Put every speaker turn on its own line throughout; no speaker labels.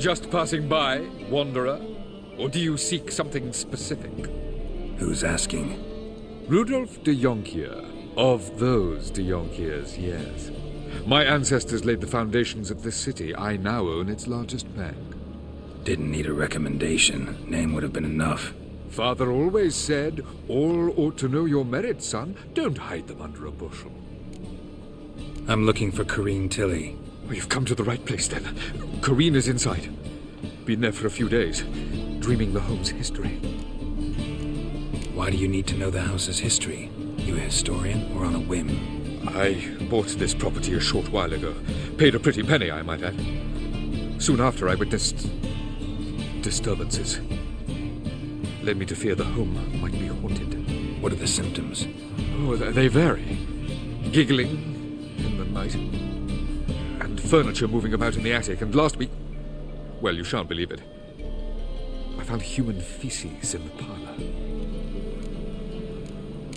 just passing by, wanderer? Or do you seek something specific?
Who's asking?
Rudolf de Jonkier. Of those de Jonkiers, yes. My ancestors laid the foundations of this city. I now own its largest bank.
Didn't need a recommendation. Name would have been enough.
Father always said, all ought to know your merits, son. Don't hide them under a bushel.
I'm looking for Corrine Tilly.
Well, you've come to the right place, then. Corrine is inside. Been there for a few days, dreaming the home's history.
Why do you need to know the house's history? You a historian or on a whim?
I bought this property a short while ago. Paid a pretty penny, I might add. Soon after, I witnessed disturbances. Led me to fear the home might be haunted.
What are the symptoms?
Oh, they vary. Giggling in the night. And furniture moving about in the attic. And last week... well, you shan't believe it. I found human feces in the parlor.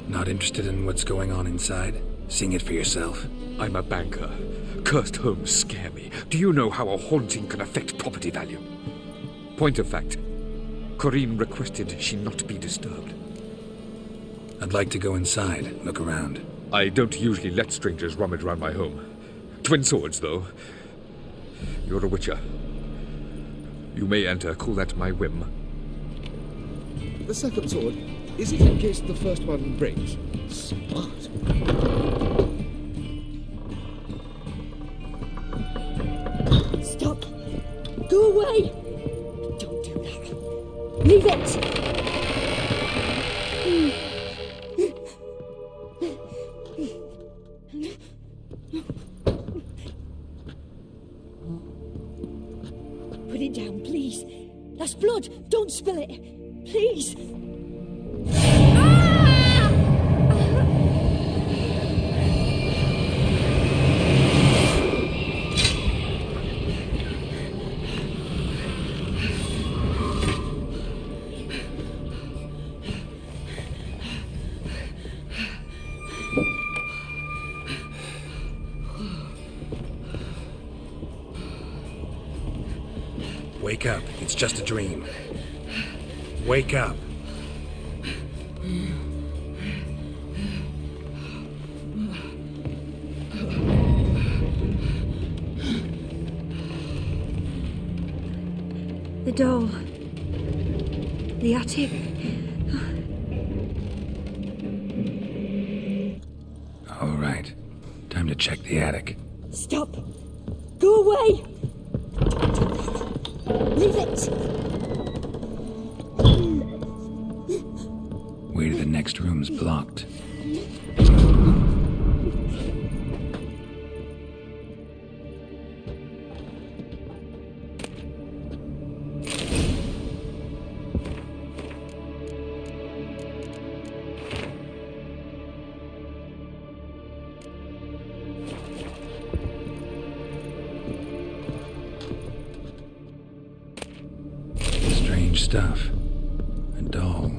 Not interested in what's going on inside? Seeing it for yourself?
I'm a banker. Cursed homes scare me. Do you know how a haunting can affect property value? Point of fact, Corrine requested she not be disturbed.
I'd like to go inside, look around.
I don't usually let strangers rummage around my home. Twin swords, though. You're a witcher. You may enter, call that my whim.
The second sword, is it in case the first one breaks? Smart.
Stop! Go away! Don't do that. Leave it! Put it down, please. That's blood. Don't spill it. Please.
Wake up. It's just a dream. Wake up.
The doll. The attic.
All right. Time to check the attic.
Stop. Go away. Leave it.
Way to the next room's blocked. Stuff. A doll.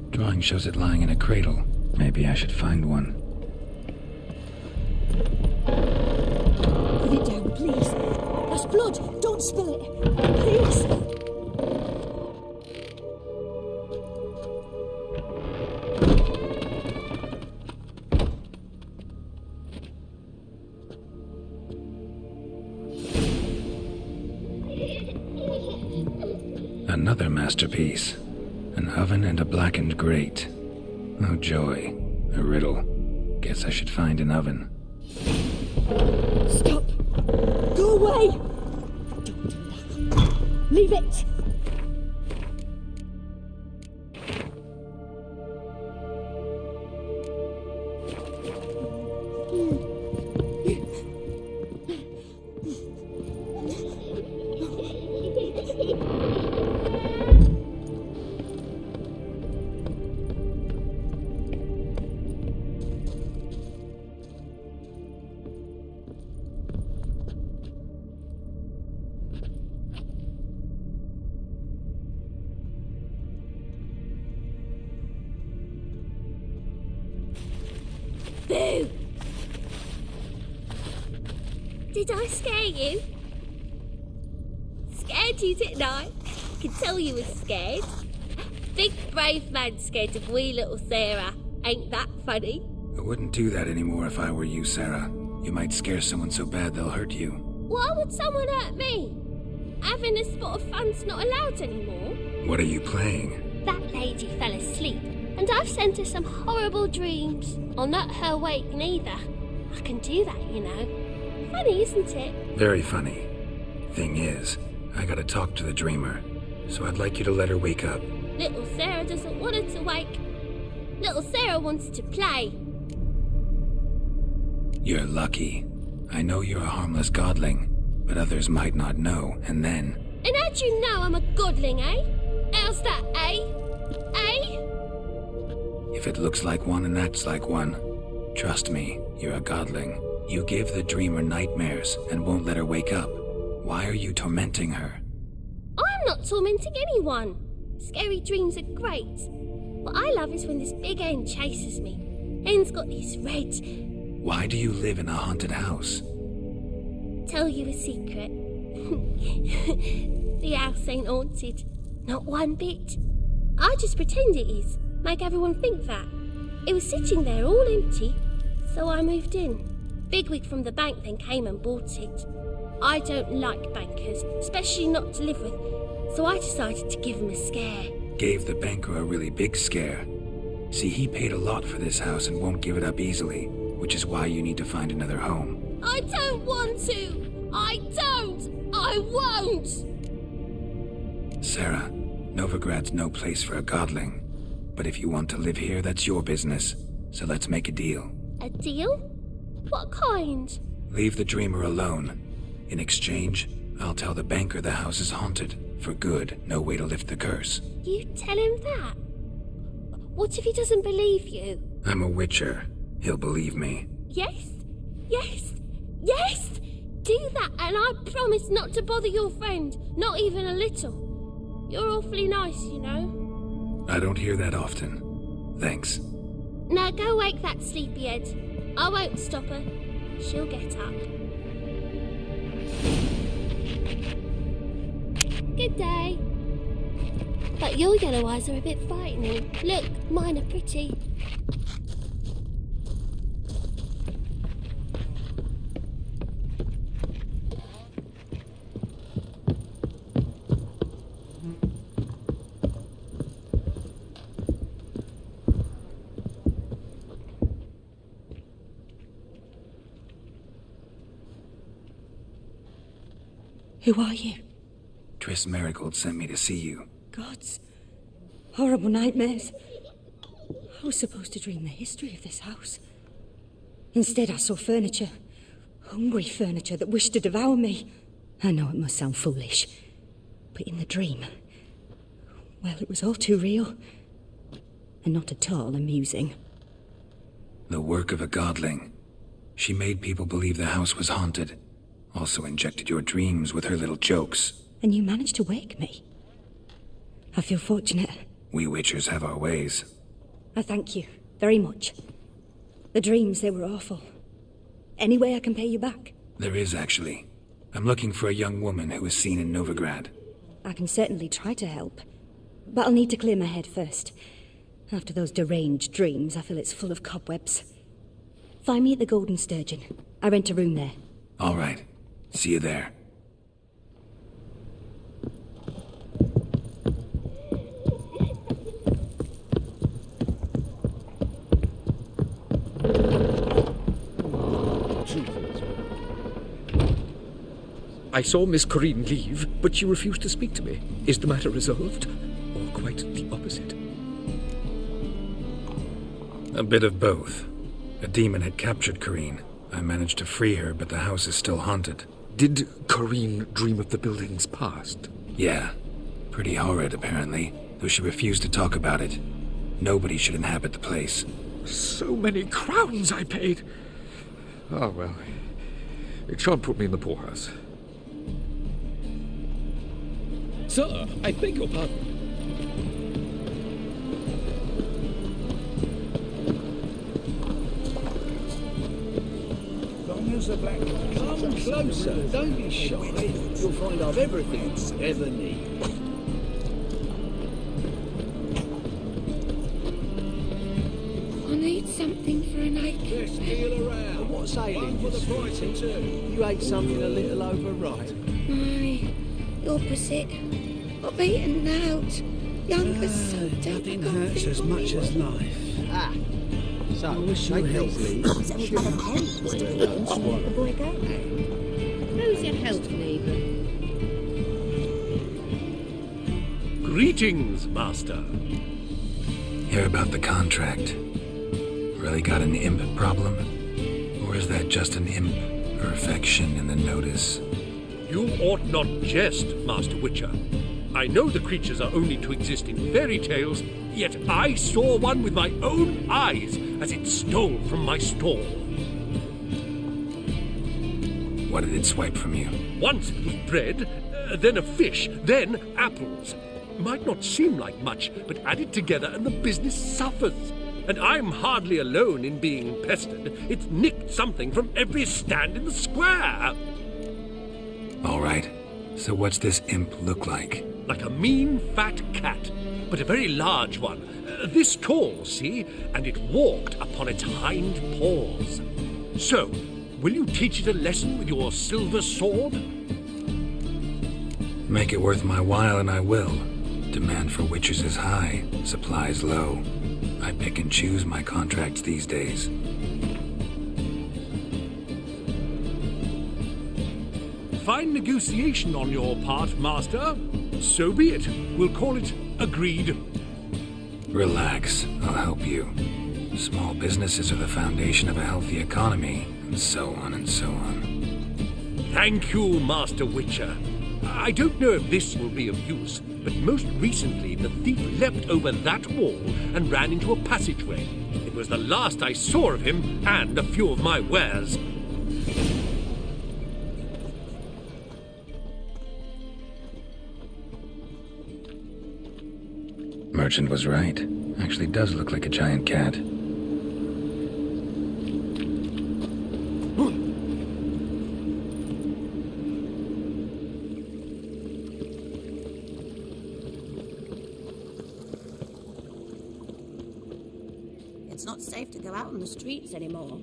Drawing shows it lying in a cradle. Maybe I should find one.
Put it down, please. That's blood. Don't spill it. Please.
Another masterpiece. An oven and a blackened grate. Oh joy. A riddle. Guess I should find an oven.
Stop! Go away! Don't do that. Leave it!
Boo! Did I scare you? Scared you, didn't I? Can tell you was scared. Big brave man scared of wee little Sarah. Ain't that funny?
I wouldn't do that anymore if I were you, Sarah. You might scare someone so bad they'll hurt you.
Why would someone hurt me? Having a spot of fun's not allowed anymore.
What are you playing?
That lady fell asleep, and I've sent her some horrible dreams. I'll not her wake neither. I can do that, you know. Funny, isn't it?
Very funny. Thing is, I gotta talk to the dreamer, so I'd like you to let her wake up.
Little Sarah doesn't want her to wake. Little Sarah wants to play.
You're lucky. I know you're a harmless godling, but others might not know, and then...
And how'd you know I'm a godling, eh? How's that, eh? Eh?
If it looks like one and acts like one, trust me, you're a godling. You give the dreamer nightmares and won't let her wake up. Why are you tormenting her?
I'm not tormenting anyone. Scary dreams are great. What I love is when this big hen chases me. Hen's got these red...
Why do you live in a haunted house?
Tell you a secret. The house ain't haunted. Not one bit. I just pretend it is. Make everyone think that. It was sitting there all empty, so I moved in. Bigwig from the bank then came and bought it. I don't like bankers, especially not to live with, so I decided to give him a scare.
Gave the banker a really big scare. See, he paid a lot for this house and won't give it up easily, which is why you need to find another home.
I don't want to! I don't! I won't!
Sarah, Novigrad's no place for a godling. But if you want to live here, that's your business. So let's make a deal.
A deal? What kind?
Leave the dreamer alone. In exchange, I'll tell the banker the house is haunted. For good, no way to lift the curse.
You tell him that? What if he doesn't believe you?
I'm a witcher. He'll believe me.
Yes, yes, yes! Do that, and I promise not to bother your friend, not even a little. You're awfully nice, you know.
I don't hear that often. Thanks.
Now go wake that sleepyhead. I won't stop her. She'll get up. Good day. But your yellow eyes are a bit frightening. Look, mine are pretty.
Who are you?
Triss Marigold sent me to see you.
Gods. Horrible nightmares. I was supposed to dream the history of this house. Instead, I saw furniture. Hungry furniture that wished to devour me. I know it must sound foolish, but in the dream, well, it was all too real. And not at all amusing.
The work of a godling. She made people believe the house was haunted. Also injected your dreams with her little jokes.
And you managed to wake me. I feel fortunate.
We witchers have our ways.
I thank you very much. The dreams, they were awful. Any way I can pay you back?
There is, actually. I'm looking for a young woman who was seen in Novigrad.
I can certainly try to help. But I'll need to clear my head first. After those deranged dreams, I feel it's full of cobwebs. Find me at the Golden Sturgeon. I rent a room there.
All right. See you there.
I saw Miss Corinne leave, but she refused to speak to me. Is the matter resolved? Or quite the opposite?
A bit of both. A demon had captured Corinne. I managed to free her, but the house is still haunted.
Did Corinne dream of the building's past?
Yeah. Pretty horrid, apparently, though she refused to talk about it. Nobody should inhabit the place.
So many crowns I paid! Ah, well. It shan't put me in the poorhouse.
Sir, I beg your pardon.
Long as Come closer, don't be shy. You'll find I've everything you ever need.
I need something for a nightcap.
What's ailing you, sweetie? You ate something a little overripe.
My opposite. I've eaten out. Younger's so dead.
Nothing hurts as much as life. Ah. So, I wish you health, please.
The boy go.
How's your health, neighbour?
Greetings, Master.
Hear about the contract? Really got an imp problem? Or is that just an imp perfection in the notice?
You ought not jest, Master Witcher. I know the creatures are only to exist in fairy tales, yet I saw one with my own eyes as it stole from my stall.
What did it swipe from you?
Once it was bread, then a fish, then apples. Might not seem like much, but added together and the business suffers. And I'm hardly alone in being pestered. It's nicked something from every stand in the square.
All right. So what's this imp look like?
Like a mean, fat cat, but a very large one. This tall, see? And it walked upon its hind paws. So, will you teach it a lesson with your silver sword?
Make it worth my while and I will. Demand for witches is high, supplies low. I pick and choose my contracts these days.
Fine negotiation on your part, Master. So be it. We'll call it agreed.
Relax, I'll help you. Small businesses are the foundation of a healthy economy, and so on and so on.
Thank you, Master Witcher. I don't know if this will be of use, but most recently the thief leapt over that wall and ran into a passageway. It was the last I saw of him and a few of my wares.
Merchant was right. Actually does look like a giant cat.
It's not safe to go out on the streets anymore.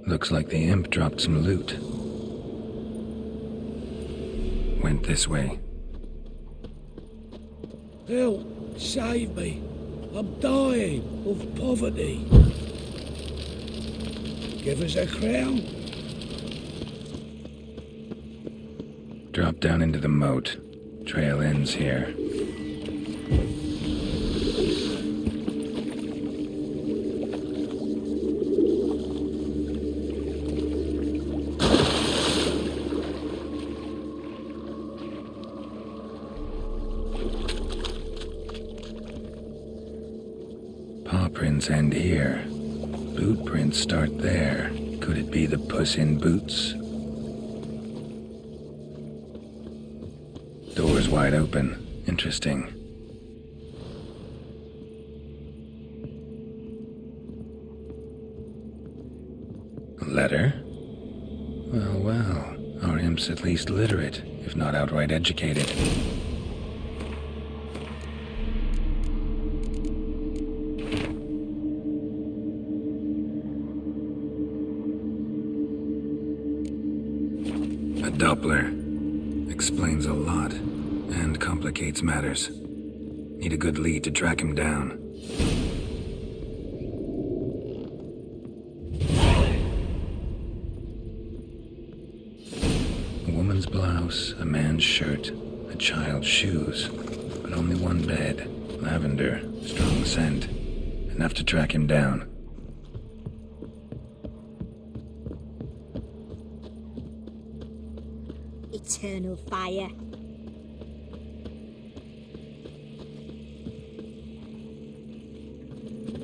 Looks like the imp dropped some loot. Went this way.
Help! Save me! I'm dying of poverty. Give us a crown.
Drop down into the moat. Trail ends here. Paw prints end here. Boot prints start there. Could it be the Puss in Boots? Door's wide open. Interesting. A letter? Well, well. Our imp's at least literate, if not outright educated. A Doppler. Explains a lot, and complicates matters. Need a good lead to track him down. A woman's blouse, a man's shirt, a child's shoes, but only one bed. Lavender, strong scent. Enough to track him down.
Eternal fire.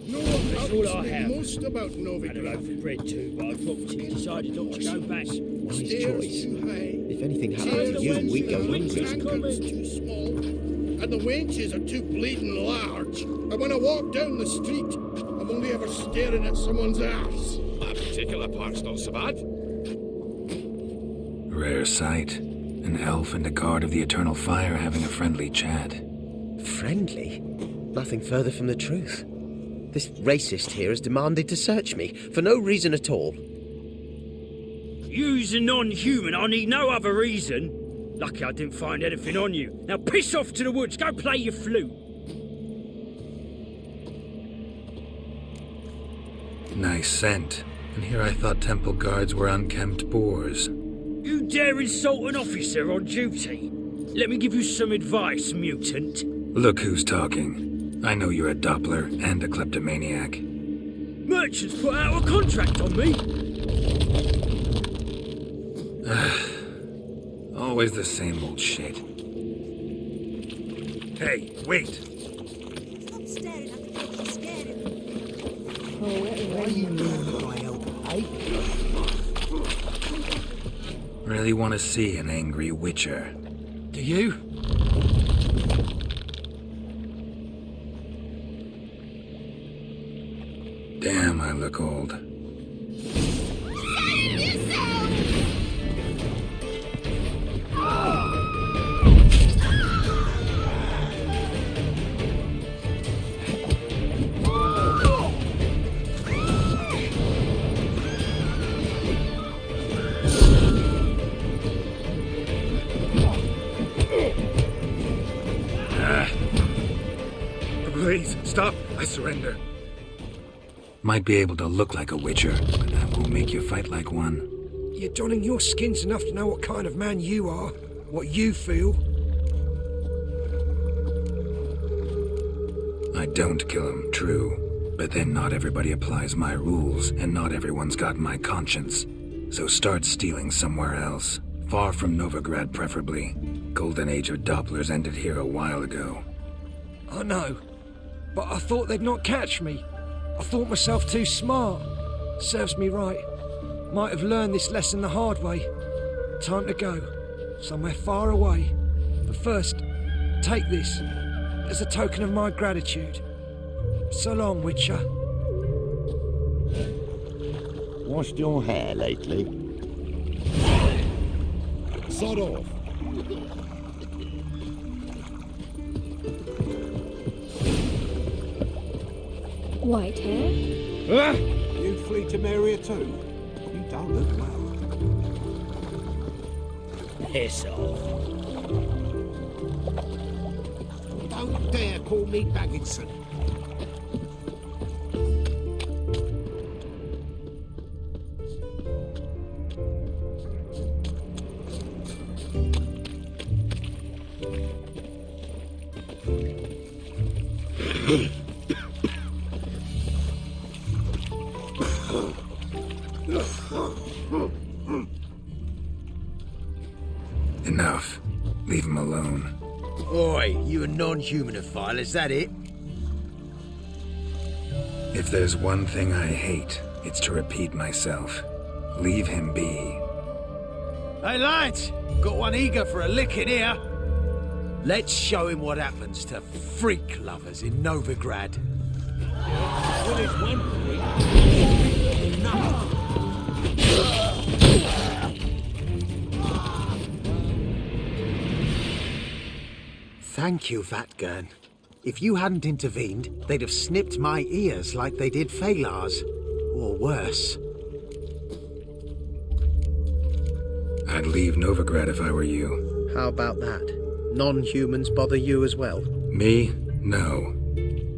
That's all I have. Most about Novigrad. I've read too, but I thought you decided not to go back.
Nice choice. If anything happened to you, we'd go hungry.
Too small, and the wenches are too bleeding large. And when I walk down the street, I'm only ever staring at someone's ass.
That particular part's not so bad.
Rare sight. An elf and a guard of the Eternal Fire having a friendly chat.
Friendly? Nothing further from the truth. This racist here has demanded to search me, for no reason at all.
You's a non-human, I need no other reason. Lucky I didn't find anything on you. Now piss off to the woods, go play your flute.
Nice scent. And here I thought temple guards were unkempt boors.
You dare insult an officer on duty? Let me give you some advice, mutant.
Look who's talking. I know you're a Doppler and a kleptomaniac.
Merchants put out a contract on me.
Always the same old shit. Hey, wait!
Stop staring at the kid, you're scaring him.
What do you mean by help, eh?
Really want to see an angry witcher.
Do you?
Damn, I look old.
Please, stop. I surrender.
Might be able to look like a witcher, but that won't make you fight like one.
You're donning your skins enough to know what kind of man you are, what you feel.
I don't kill him, true. But then not everybody applies my rules, and not everyone's got my conscience. So start stealing somewhere else. Far from Novigrad, preferably. Golden age of Dopplers ended here a while ago.
I know, but I thought they'd not catch me. I thought myself too smart. Serves me right. Might have learned this lesson the hard way. Time to go. Somewhere far away. But first, take this as a token of my gratitude. So long, Witcher.
Washed your hair lately?
Sod off.
White hair?
You free to marry her too? You don't look well.
Piss off.
Don't dare call me Bagginson.
Enough. Leave him alone.
Oi, you a non-humanophile, is that it?
If there's one thing I hate, it's to repeat myself. Leave him be.
Hey lads, got one eager for a licking here. Let's show him what happens to freak lovers in Novigrad.
Well, it's one freak.
Thank you, Vatgern. If you hadn't intervened, they'd have snipped my ears like they did Phalar's. Or worse.
I'd leave Novigrad if I were you.
How about that? Non-humans bother you as well?
Me? No.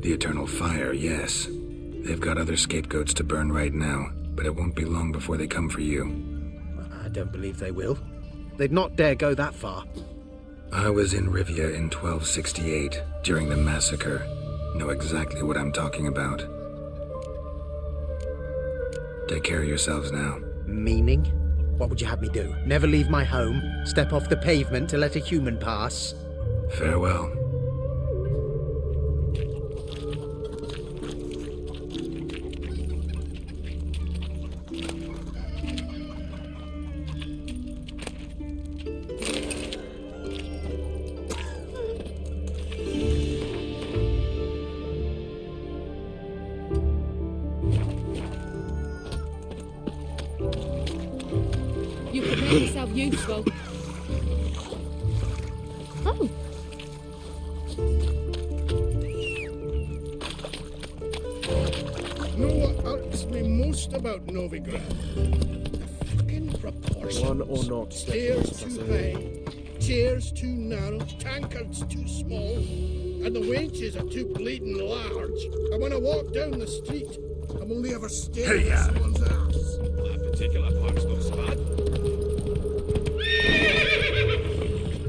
The Eternal Fire, yes. They've got other scapegoats to burn right now, but it won't be long before they come for you.
I don't believe they will. They'd not dare go that far.
I was in Rivia in 1268, during the massacre. Know exactly what I'm talking about. Take care of yourselves now.
Meaning? What would you have me do? Never leave my home? Step off the pavement to let a human pass?
Farewell.
yourself useful. Oh.
Know what irks me most about Novigrad? The fucking proportions.
One or not.
Stairs too high, chairs too narrow, tankards too small, and the wenches are too bleeding large. And when I walk down the street, I'm only ever staring at someone's arse. That particular part's not so bad.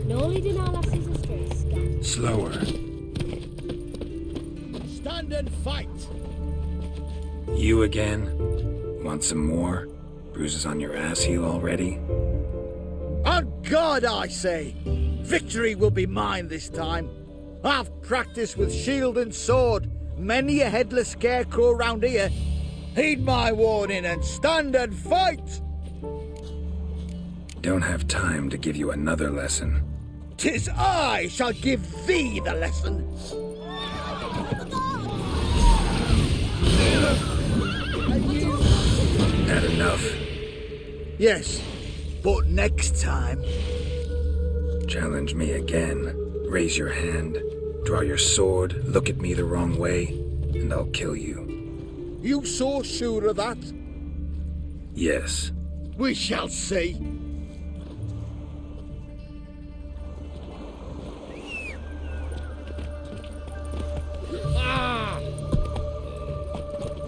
No leading our lasses astray,
Slower.
Stand and fight!
You again? Want some more? Bruises on your ass heel already?
On God, I say! Victory will be mine this time. I've practiced with shield and sword. Many a headless scarecrow round here. Heed my warning and stand and fight!
Don't have time to give you another lesson.
'Tis I shall give thee the lesson.
Had enough?
Yes, but next time.
Challenge me again. Raise your hand. Draw your sword. Look at me the wrong way. And I'll kill you.
You so sure of that?
Yes.
We shall see.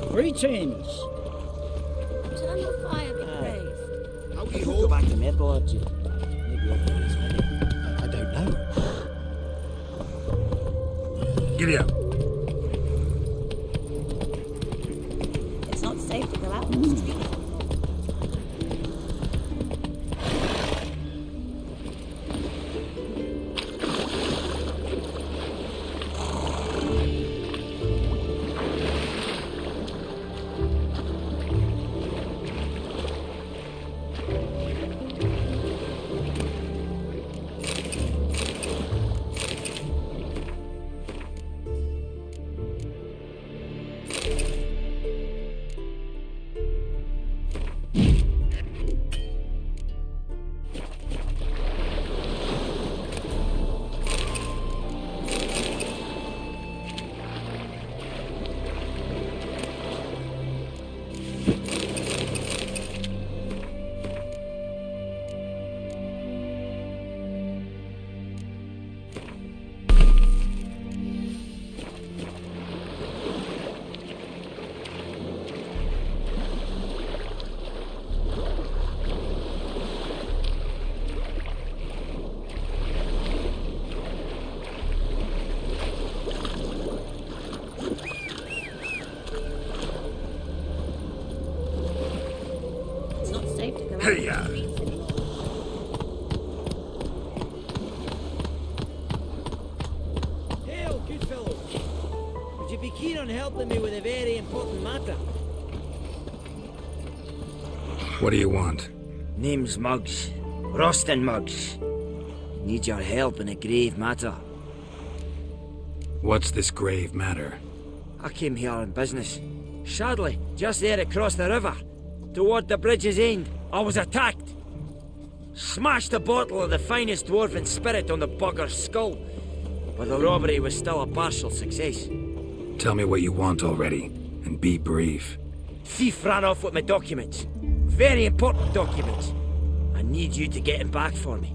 Greetings.
Turn the fire, be brave.
How do you
Go back to Maple Orchard.
I don't know.
Giddy up.
It's not safe to go out on the street.
Hey-ya!
Hail, good fellow. Would you be keen on helping me with a very important matter?
What do you want?
Name's Muggs. Rostin Muggs. Need your help in a grave matter.
What's this grave matter?
I came here on business. Sadly, just there across the river, toward the bridge's end, I was attacked. Smashed a bottle of the finest dwarven spirit on the bugger's skull, but the robbery was still a partial success.
Tell me what you want already, and be brief.
Thief ran off with my documents. Very important documents. I need you to get him back for me.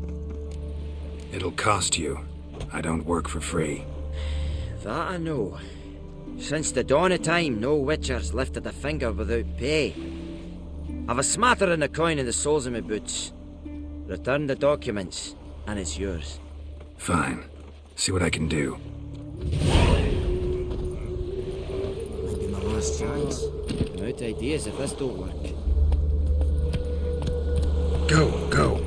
It'll cost you. I don't work for free.
That I know. Since the dawn of time, no witcher's lifted a finger without pay. I've a smattering of coin in the soles of my boots. Return the documents, and it's yours.
Fine. See what I can do.
Might be my last chance. I'm out of ideas if this don't work.
Go, go.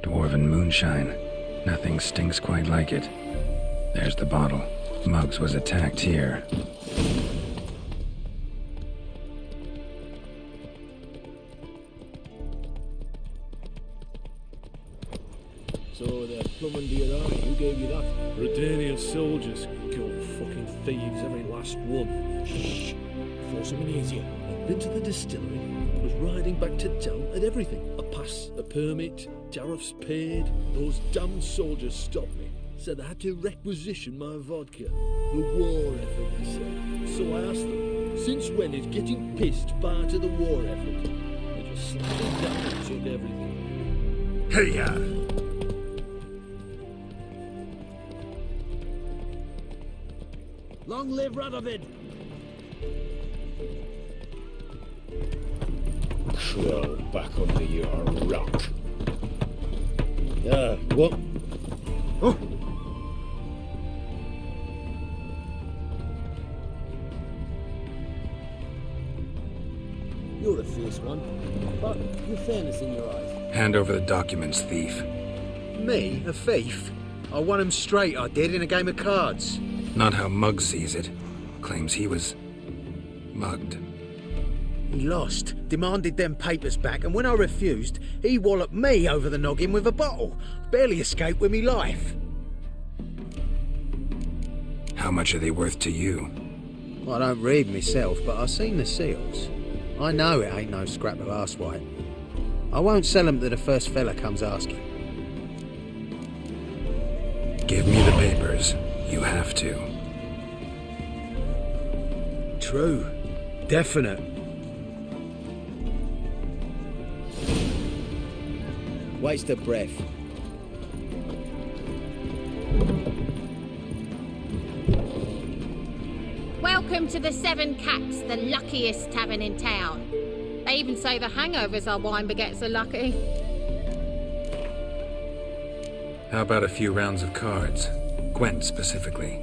Dwarven moonshine. Nothing stinks quite like it. There's the bottle. Muggs was attacked here.
So the
from under your arm. Who gave you that? Redanian soldiers. God, fucking thieves, every last one. Shh. Before someone hears you. I've been to the distillery. Was riding back to town. Had everything. A pass, a permit, tariffs paid. Those damn soldiers stopped me. Said I had to requisition my vodka. The war effort, they said. So I asked them, since when is getting pissed part of the war effort? They just slapped it down and took everything.
Hey-ya!
Long live Radovid! Crawl back under your rock. What? Oh!
You're a fierce one, but you've fairness in your eyes.
Hand over the documents, thief.
Me? A thief? I won him straight, I did, in a game of cards.
Not how Mugg sees it. Claims he was mugged.
He lost, demanded them papers back, and when I refused, he walloped me over the noggin with a bottle. Barely escaped with me life.
How much are they worth to you?
I don't read myself, but I've seen the seals. I know it ain't no scrap of arsewhite. I won't sell them to the first fella comes asking.
Give me the papers. You have to.
True. Definite. Waste of breath.
Welcome to the Seven Cats, the luckiest tavern in town. They even say the hangovers our wine baguettes are lucky.
How about a few rounds of cards? Gwent specifically.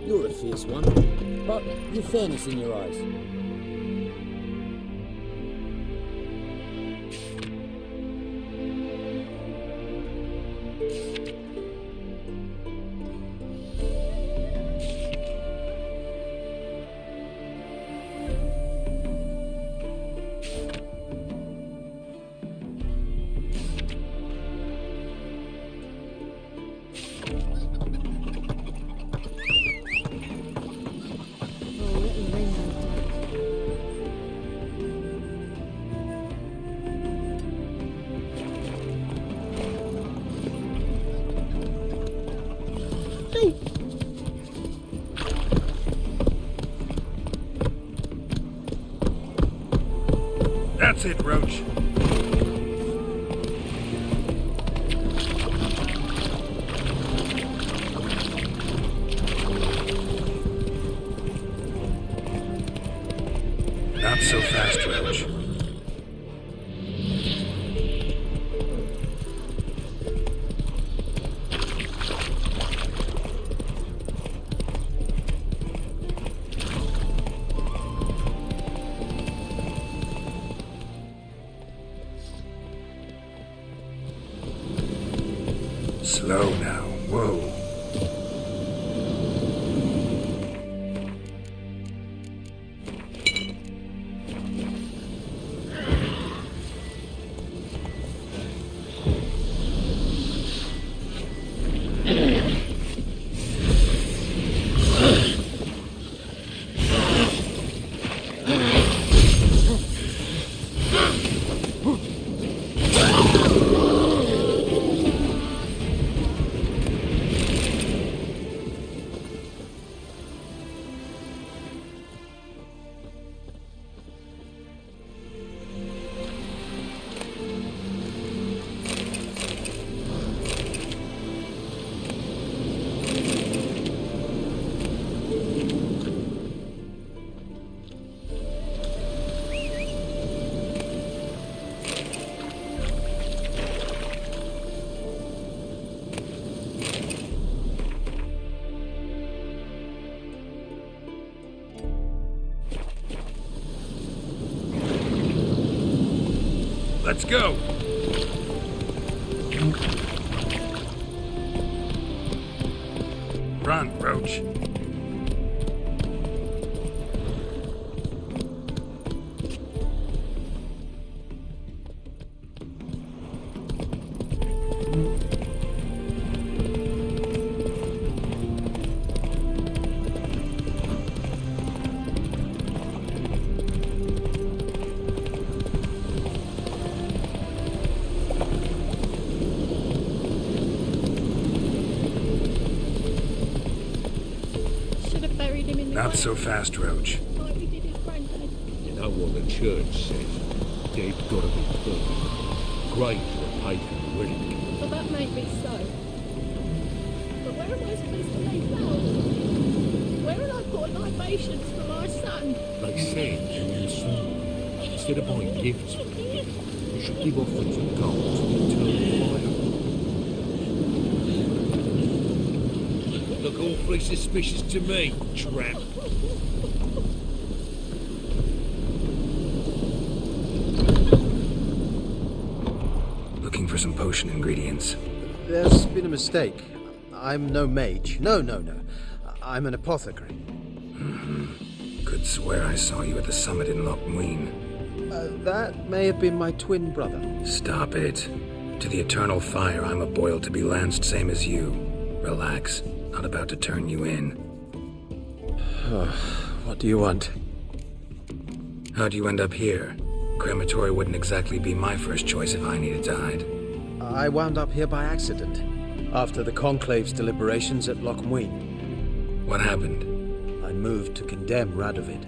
You're a fierce one, but you've fairness in your eyes.
That's it, Roach. Not so fast, Roach. Slow now. Whoa. Let's go! Run, Roach. Not so fast, Roach.
Like we did his granddad.
You know what the church says? Dead gotta be buried. Graves were pagan relic.
Well, that may be so. But where am I supposed to lay flowers? Where will I put libations for my son?
They said in the song, instead of buying gifts for him, you should give offerings of gold to the eternal fire. Look awfully suspicious to me, trap.
Looking for some potion ingredients.
There's been a mistake. I'm no mage. No. I'm an apothecary.
Could swear I saw you at the summit in Loch Muin.
That may have been my twin brother.
Stop it. To the eternal fire, I'm a boil to be lanced, same as you. Relax. Not about to turn you in.
What do you want?
How'd you end up here? Crematory wouldn't exactly be my first choice if I needed to hide.
I wound up here by accident, after the Conclave's deliberations at Loch Muin.
What happened?
I moved to condemn Radovid.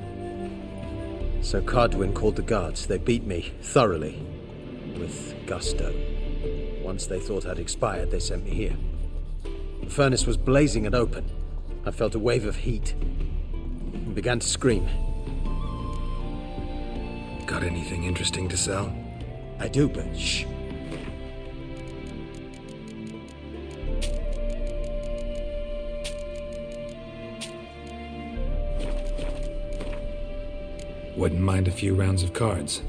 Sir Cardwin called the guards. They beat me thoroughly, with gusto. Once they thought I'd expired, they sent me here. The furnace was blazing and open. I felt a wave of heat and began to scream.
Got anything interesting to sell?
I do, but shh.
Wouldn't mind a few rounds of cards.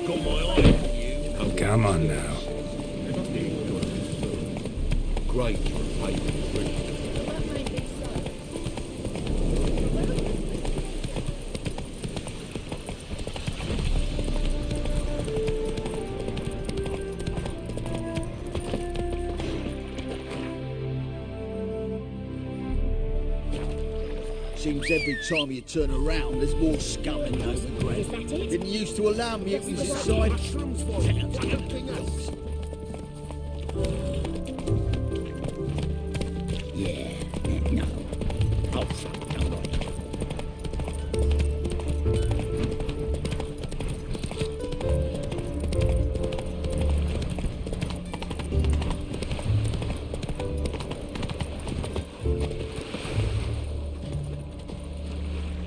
got my eye on you.
Oh, come on now.
Great.
Seems every time you turn around, there's more scum in Novigrad.
Is that it?
Didn't used to allow mutants inside. Anything else? Yeah, no. Oh, fuck, no.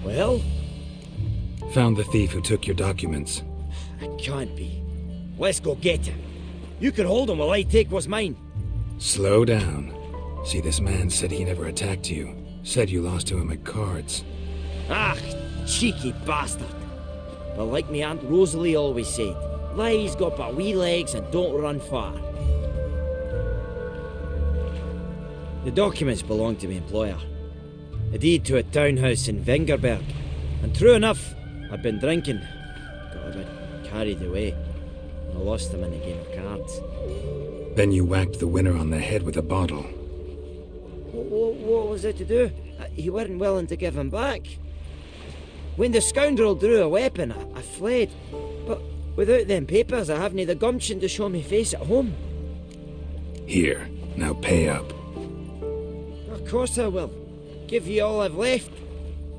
Well?
Found the thief who took your documents.
It can't be. Let's go get him. You can hold him while I take what's mine.
Slow down. See, this man said he never attacked you. Said you lost to him at cards.
Ah, cheeky bastard. But like me Aunt Rosalie always said, lies got but wee legs and don't run far. The documents belong to my employer. A deed to a townhouse in Vengerberg. And true enough, I'd been drinking. Got a bit carried away. I lost them in a game of cards.
Then you whacked the winner on the head with a bottle.
What was it to do? You weren't willing to give him back. When the scoundrel drew a weapon, I fled. But without them papers, I haven't the gumption to show me face at home.
Here, now pay up.
Of course I will. Give you all I've left.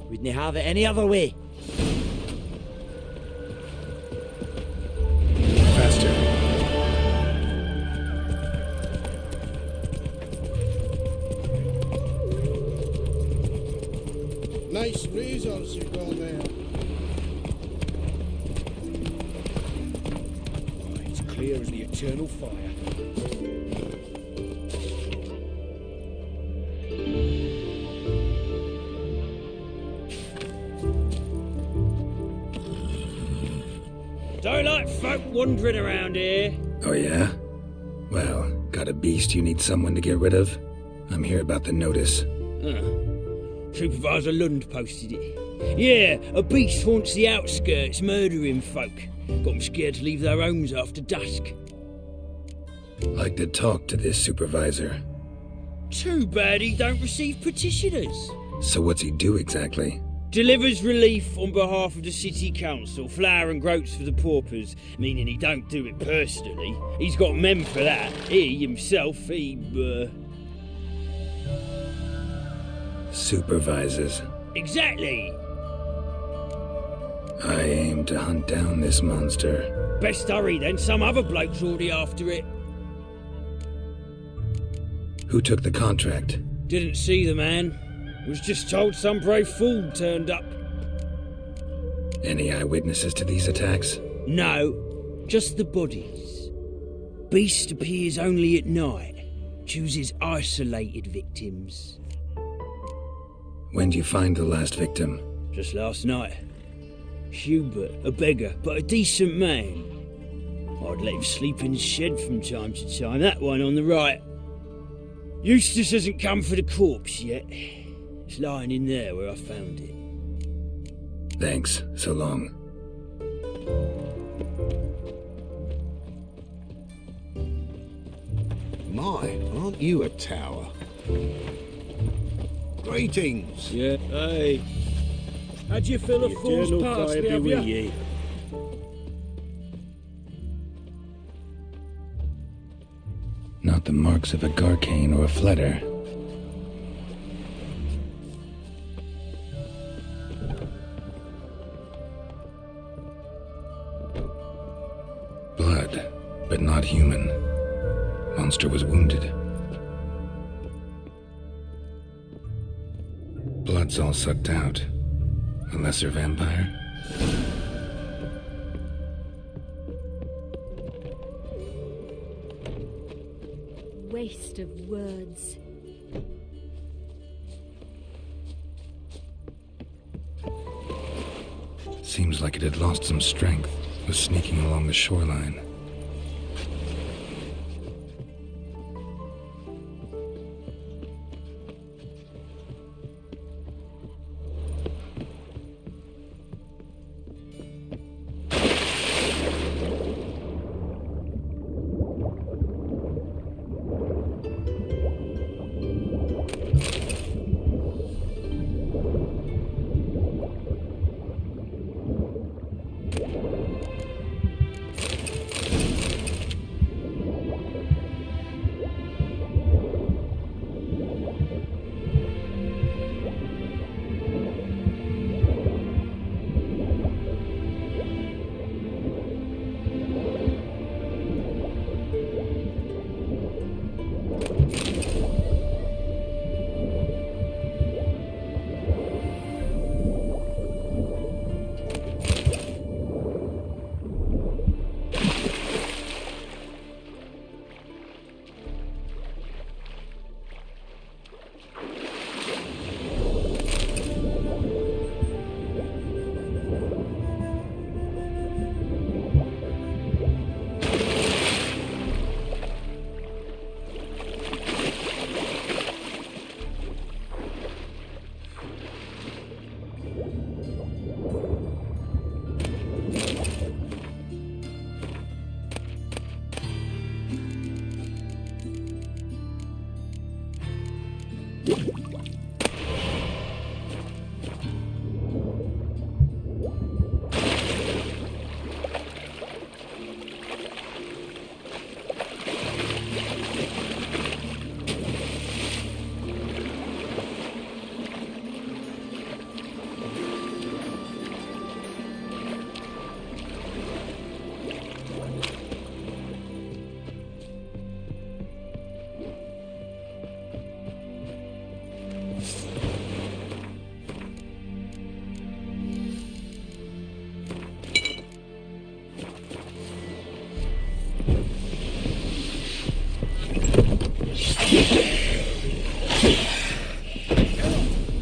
Wouldn't have it any other way.
Faster.
Nice razors you got there.
It's clear as the eternal fire. Don't like folk wandering around here.
Oh yeah? Well, got a beast you need someone to get rid of? I'm here about the notice.
Supervisor Lund posted it. Yeah, a beast haunts the outskirts, murdering folk. Got them scared to leave their homes after dusk.
Like to talk to this supervisor.
Too bad he don't receive petitioners.
So what's he do exactly?
Delivers relief on behalf of the city council, flour and groats for the paupers, meaning he don't do it personally. He's got men for that. He himself,
Supervises.
Exactly.
I aim to hunt down this monster.
Best hurry then, some other bloke's already after it.
Who took the contract?
Didn't see the man. Was just told some brave fool turned up.
Any eyewitnesses to these attacks?
No, just the bodies. Beast appears only at night. Chooses isolated victims.
When did you find the last victim?
Just last night. Hubert, a beggar, but a decent man. I'd let him sleep in the shed from time to time, that one on the right. Eustace hasn't come for the corpse yet. It's lying in there where I found it.
Thanks, so long.
My, aren't you a tower? Greetings.
Yeah, hey. How'd you feel a fool's parsley, have you?
Not the marks of a garcane or a fletter. Blood, but not human. Monster was wounded. Blood's all sucked out. A lesser vampire?
Waste of words.
Seems like it had lost some strength was sneaking along the shoreline.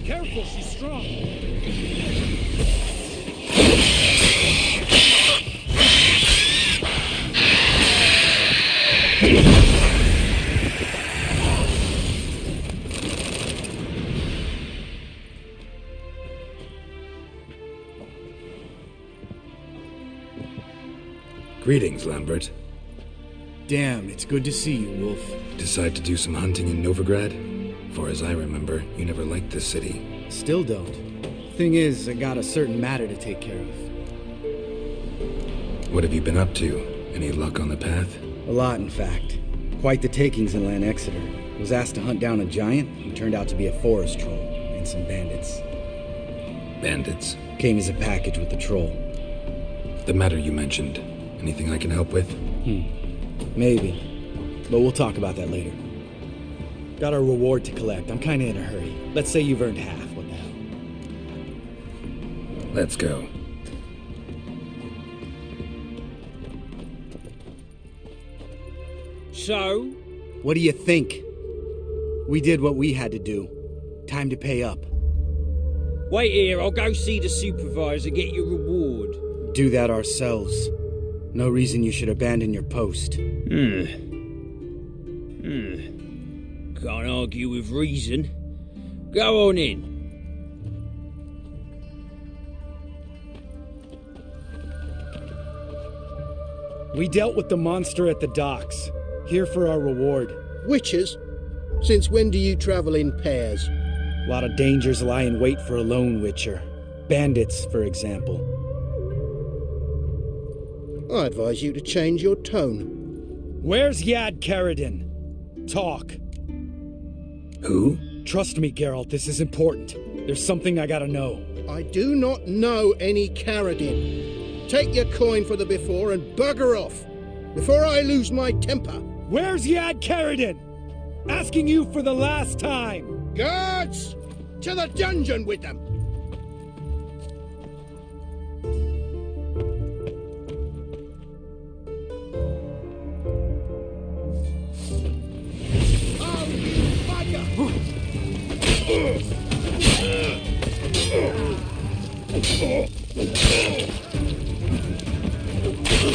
Careful, she's strong.
Greetings, Lambert.
Damn, it's good to see you, Wolf.
Decide to do some hunting in Novigrad? For as I remember, you never liked this city.
Still don't. Thing is, I got a certain matter to take care of.
What have you been up to? Any luck on the path?
A lot, in fact. Quite the takings in Lan Exeter. Was asked to hunt down a giant who turned out to be a forest troll, and some bandits.
Bandits?
Came as a package with the troll.
The matter you mentioned. Anything I can help with?
Maybe. But we'll talk about that later. Got a reward to collect. I'm kinda in a hurry. Let's say you've earned half. What the hell?
Let's go.
So?
What do you think? We did what we had to do. Time to pay up.
Wait here, I'll go see the supervisor, get your reward.
Do that ourselves. No reason you should abandon your post.
Can't argue with reason. Go on in.
We dealt with the monster at the docks. Here for our reward.
Witches? Since when do you travel in pairs?
A lot of dangers lie in wait for a lone witcher. Bandits, for example.
I advise you to change your tone.
Where's Yad Karadin? Talk.
Who?
Trust me, Geralt, this is important. There's something I gotta know.
I do not know any Karadin. Take your coin for the before and bugger off, before I lose my temper.
Where's Yad Karadin? Asking you for the last time.
Guards! To the dungeon with them!
No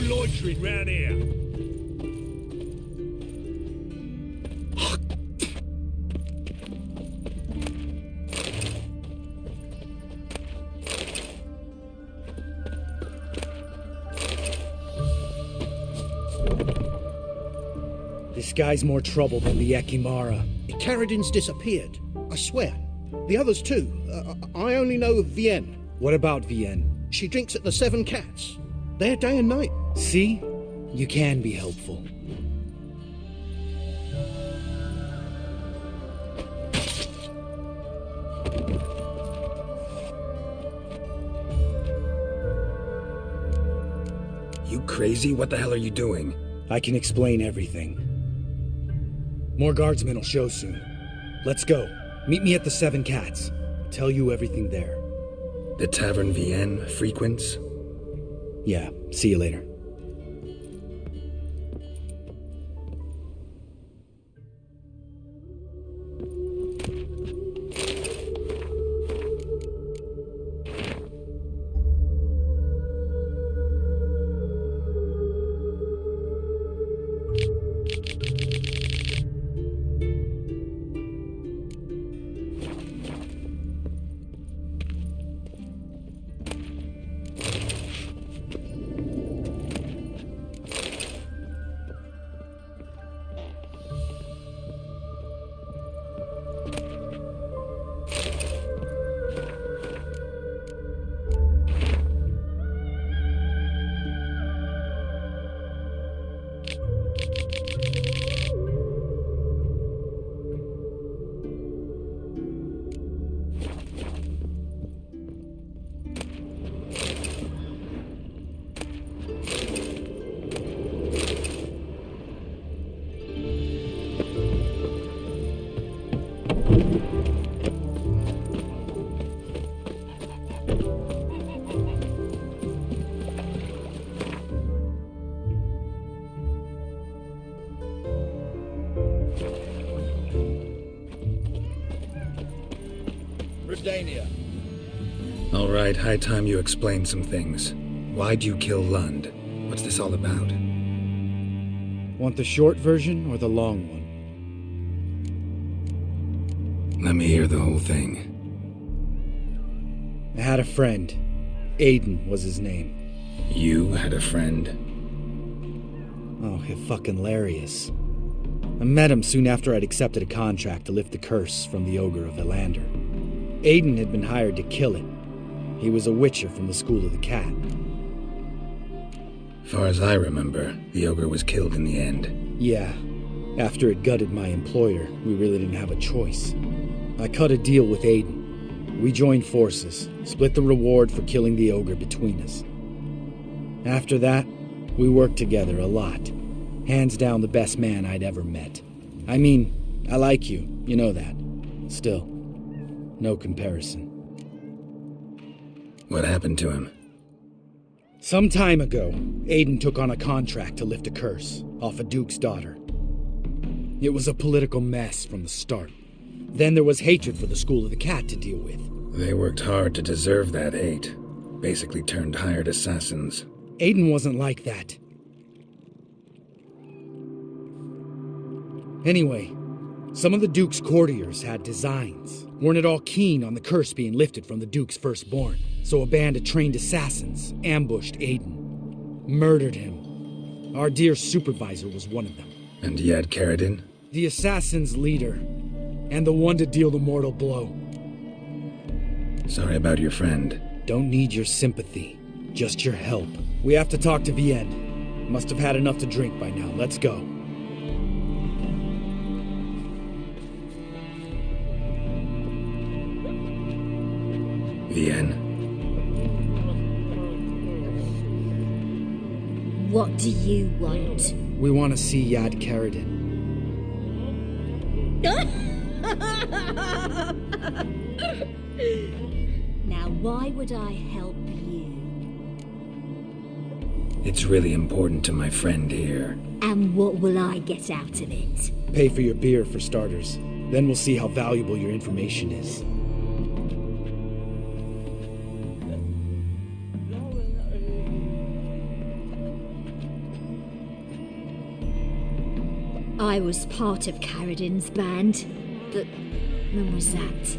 loitering round here.
This guy's more trouble than the Ekimara.
Carradin's disappeared, I swear. The others too. I only know of Vienne.
What about Vienne?
She drinks at the Seven Cats. There day and night.
See? You can be helpful.
You crazy? What the hell are you doing?
I can explain everything. More guardsmen will show soon. Let's go. Meet me at the Seven Cats. I'll tell you everything there.
The Tavern Vienne frequents?
Yeah, see you later.
All right, high time you explain some things. Why'd you kill Lund? What's this all about?
Want the short version or the long one?
Let me hear the whole thing.
I had a friend. Aiden was his name.
You had a friend?
Oh, fucking hilarious. I met him soon after I'd accepted a contract to lift the curse from the Ogre of Elander. Aiden had been hired to kill it. He was a witcher from the School of the Cat.
Far as I remember, the Ogre was killed in the end.
Yeah. After it gutted my employer, we really didn't have a choice. I cut a deal with Aiden. We joined forces, split the reward for killing the Ogre between us. After that, we worked together a lot. Hands down the best man I'd ever met. I mean, I like you, you know that. Still, no comparison.
What happened to him?
Some time ago, Aiden took on a contract to lift a curse off a duke's daughter. It was a political mess from the start. Then there was hatred for the School of the Cat to deal with.
They worked hard to deserve that hate. Basically turned hired assassins.
Aiden wasn't like that. Anyway, some of the Duke's courtiers had designs. Weren't at all keen on the curse being lifted from the Duke's firstborn. So a band of trained assassins ambushed Aiden. Murdered him. Our dear supervisor was one of them.
And you had Carradin?
The assassin's leader. And the one to deal the mortal blow.
Sorry about your friend.
Don't need your sympathy. Just your help. We have to talk to Vienne. Must have had enough to drink by now. Let's go.
Vienne.
What do you want?
We want to see Yad Carradin.
Now, why would I help you?
It's really important to my friend here.
And what will I get out of it?
Pay for your beer, for starters. Then we'll see how valuable your information is.
I was part of Caradin's band, but when was that?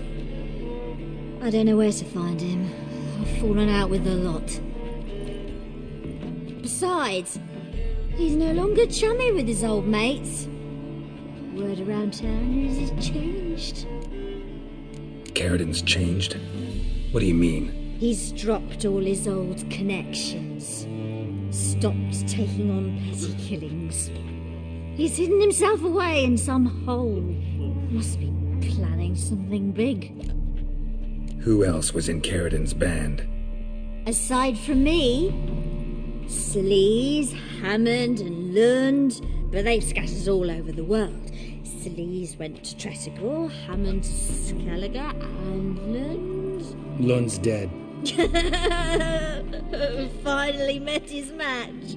I don't know where to find him. I've fallen out with a lot. Besides, he's no longer chummy with his old mates. Word around town is he's changed.
Caradin's changed? What do you mean?
He's dropped all his old connections. Stopped taking on petty killings. He's hidden himself away in some hole. Must be planning something big.
Who else was in Caradin's band?
Aside from me, Skellige, Hammond and Lund, but they've scattered all over the world. Skellige went to Tretogor, Hammond to Skellige, and Lund...
Lund's dead.
Finally met his match.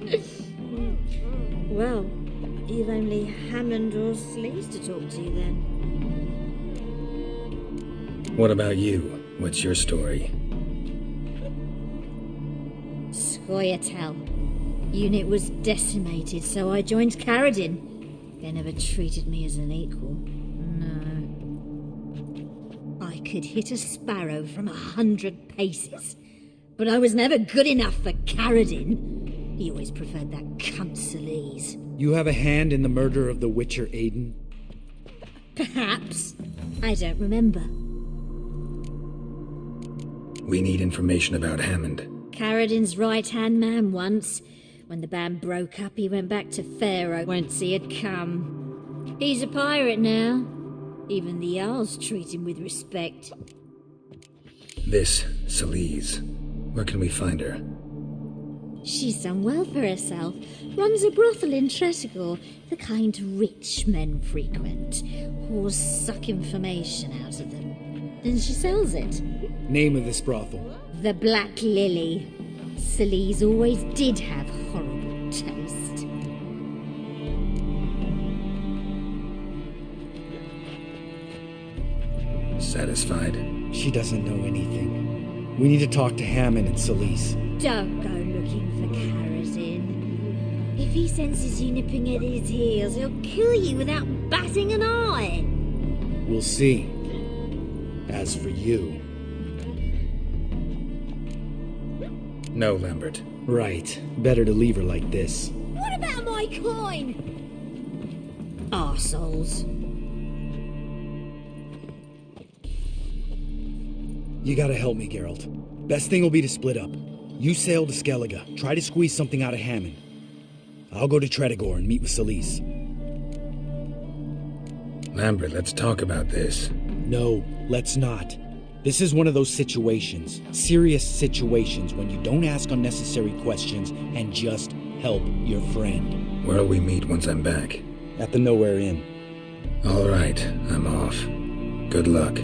Well, you've only Hammond or Skellige to talk to then.
What about you? What's your story?
Scoia'tael. Unit was decimated, so I joined Caradin. They never treated me as an equal. No. I could hit a sparrow from 100 paces, but I was never good enough for Caradin. He always preferred that cunt Skellige.
You have a hand in the murder of the Witcher Aiden?
Perhaps. I don't remember.
We need information about Hammond.
Caradin's right-hand man once. When the band broke up, he went back to Pharaoh whence he had come. He's a pirate now. Even the Jarls treat him with respect.
This, Skellige. Where can we find her?
She's done well for herself. Runs a brothel in Tretogor, the kind rich men frequent. Whores suck information out of them. And she sells it.
Name of this brothel?
The Black Lily. Skellige always did have horrible taste.
Satisfied?
She doesn't know anything. We need to talk to Hammond and Skellige.
Don't go looking for Caradin. If he senses you nipping at his heels, he'll kill you without batting an eye.
We'll see. As for you...
No, Lambert.
Right. Better to leave her like this.
What about my coin? Arseholes.
You gotta help me, Geralt. Best thing will be to split up. You sail to Skellige. Try to squeeze something out of Hammond. I'll go to Tretogor and meet with Skellige.
Lambert, let's talk about this.
No, let's not. This is one of those situations, serious situations, when you don't ask unnecessary questions and just help your friend.
Where'll we meet once I'm back?
At the Nowhere Inn.
All right, I'm off. Good luck.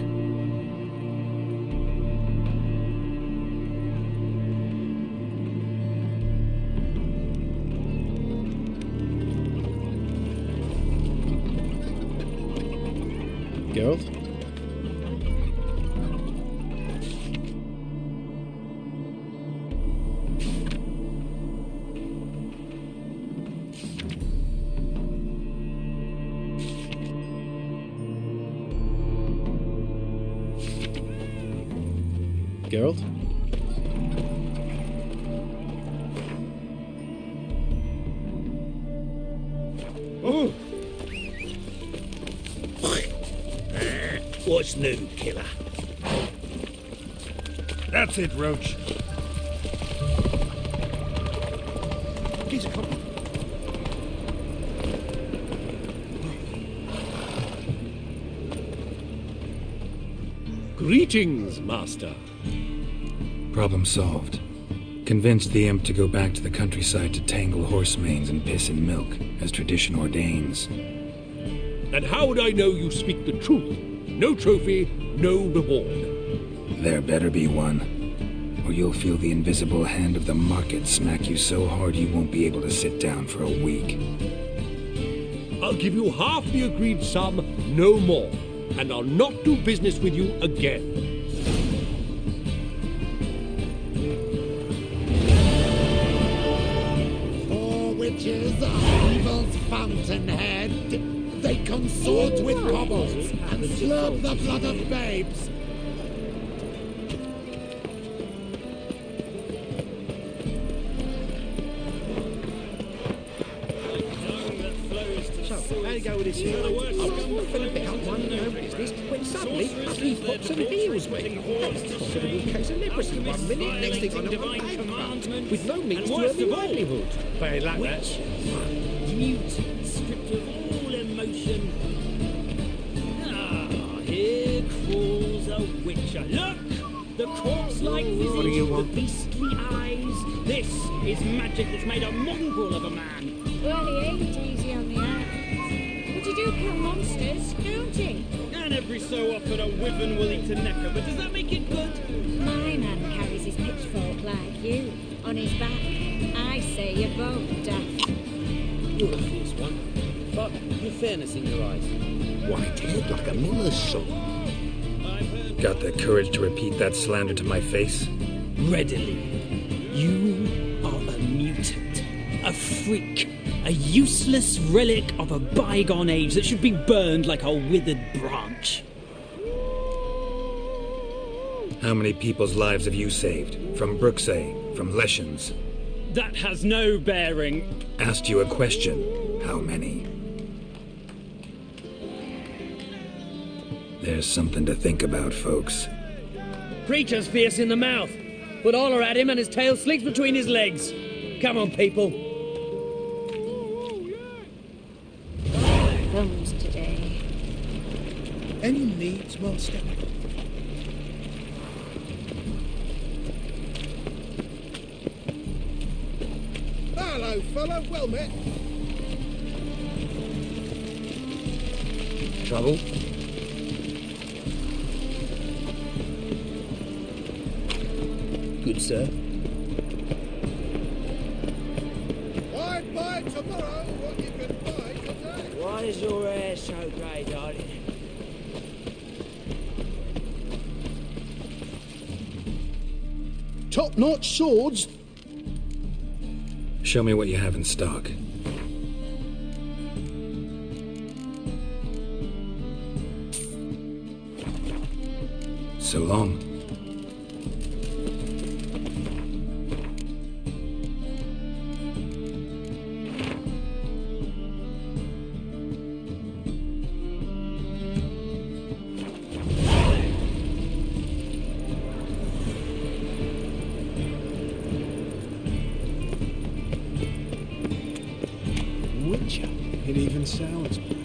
Geralt? Geralt?
Oh! What's new, killer?
That's it, Roach.
He's coming.
Greetings, Master.
Problem solved. Convinced the imp to go back to the countryside to tangle horse manes and piss in milk, as tradition ordains.
And how would I know you speak the truth? No trophy, no reward.
There better be one, or you'll feel the invisible hand of the market smack you so hard you won't be able to sit down for a week.
I'll give you half the agreed sum, no more, and I'll not do business with you again.
Four witches of evil's fountainhead. They consort with bubbles and slurp the blood of babes.
How you go with this here? I've gone nothing about minding my own business when suddenly he pops and heals me. Possible case of leprosy 1 minute, next thing I know I'm bankrupt, with no means to earn a livelihood.
Very like that.
Mutant, stripped of all emotion. Ah, here crawls a witcher. Look! The corpse-like visage, the beastly eyes. This is magic that's made a mongrel of a man.
Well, he ain't easy on the eye. But you do kill monsters, don't you?
And every so often a wyvern will eat a necker, but does that make it good?
My man carries his pitchfork like you, on his back. I say you're both daft.
You're a fierce one, but you've fairness in your eyes.
White-haired like a miller's son.
Got the courage to repeat that slander to my face?
Readily. You are a mutant, a freak, a useless relic of a bygone age that should be burned like a withered branch.
How many people's lives have you saved? From Bruxay, from Leshens?
That has no bearing.
Asked you a question. How many? There's something to think about, folks.
Preacher's fierce in the mouth, but holler at him and his tail slicks between his legs. Come on, people.
Thumbs today.
Any needs, master? Hello, fella. Well met.
Trouble?
Good, sir.
Why buy tomorrow what you can buy today?
Why is your hair so grey, darling?
Top-notch swords.
Show me what you have in stock. So long.
It even sounds bad.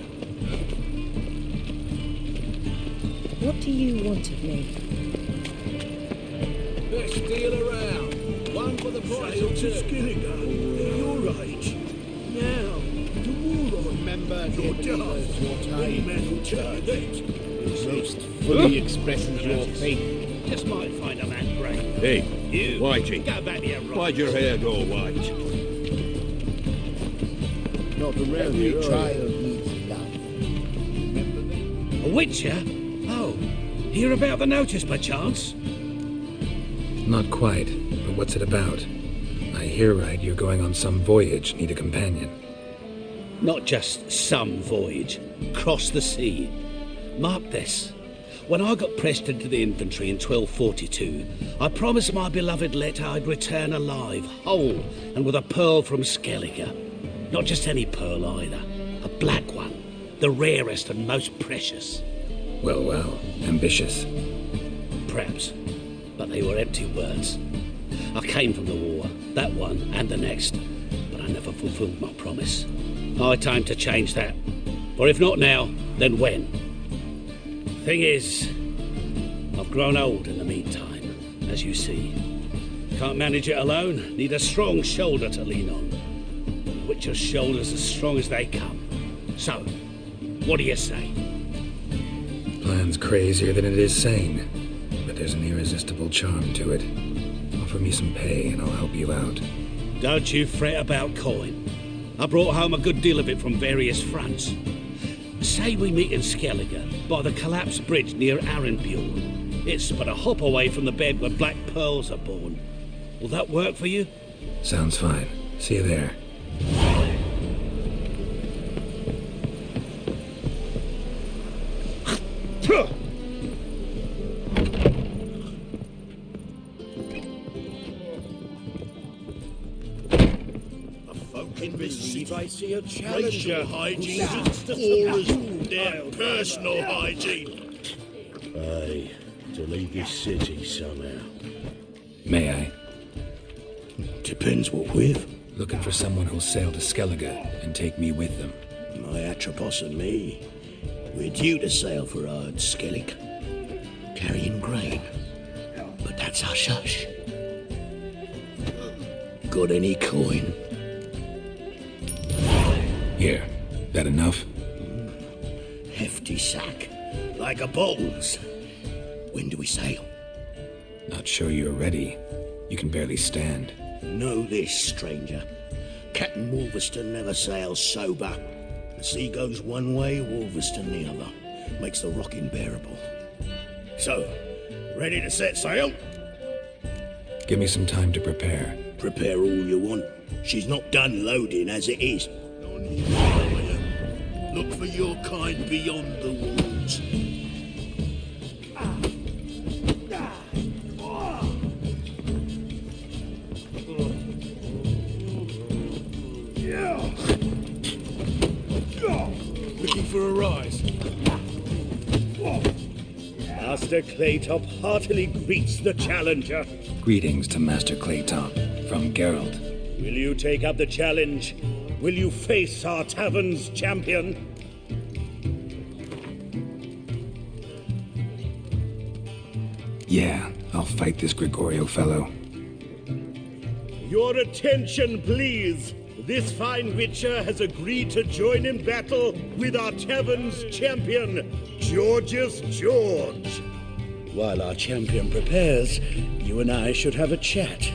What do you want of me?
Best deal around. One for the price of two. Skellige, you're right. Now, to war on.
Remember,
your
dealers, your time.
men will tell you that.
Most fully expresses your faith.
Just might find a man great.
Hey,
You.
Whitey.
Go back to your right.
Why'd your hair go white?
Not around here. Child needs love. Remember me?
A witcher? Oh, hear about the notice by chance?
Not quite, but what's it about? I hear right you're going on some voyage, need a companion.
Not just some voyage. Cross the sea. Mark this. When I got pressed into the infantry in 1242, I promised my beloved Letta I'd return alive, whole, and with a pearl from Skellige. Not just any pearl either. A black one. The rarest and most precious.
Well, well, ambitious.
Perhaps. But they were empty words. I came from the war, that one and the next, but I never fulfilled my promise. High time to change that. For if not now, then when? Thing is, I've grown old in the meantime, as you see. Can't manage it alone, need a strong shoulder to lean on. Witcher's shoulders as strong as they come. So, what do you say?
Plan's crazier than it is sane, but there's an irresistible charm to it. Offer me some pay and I'll help you out.
Don't you fret about coin. I brought home a good deal of it from various fronts. Say we meet in Skellige, by the collapsed bridge near Arenbjorn. It's but a hop away from the bed where black pearls are born. Will that work for you?
Sounds fine. See you there.
believe I see a
Racial
challenger.
hygiene is as poor as their personal hygiene.
Aye, to leave this city somehow.
May I?
Depends what with.
Looking for someone who'll sail to Skellige and take me with them.
My Atropos and me, we're due to sail for Ard Skellige, carrying grain. But that's hush-hush. Got any coin?
Here, that enough?
Hefty sack, like a bowls. When do we sail?
Not sure you're ready. You can barely stand.
Know this, stranger. Captain Wolverston never sails sober. The sea goes one way, Wolverston the other. Makes the rocking bearable. So, ready to set sail?
Give me some time to prepare.
Prepare all you want. She's not done loading as it is.
Look for your kind beyond the walls.
Looking for a rise.
Master Claytop heartily greets the challenger.
Greetings to Master Claytop from Geralt.
Will you take up the challenge? Will you face our tavern's champion?
Yeah, I'll fight this Gregorio fellow.
Your attention, please. This fine witcher has agreed to join in battle with our tavern's champion, Georgius George. While our champion prepares, you and I should have a chat.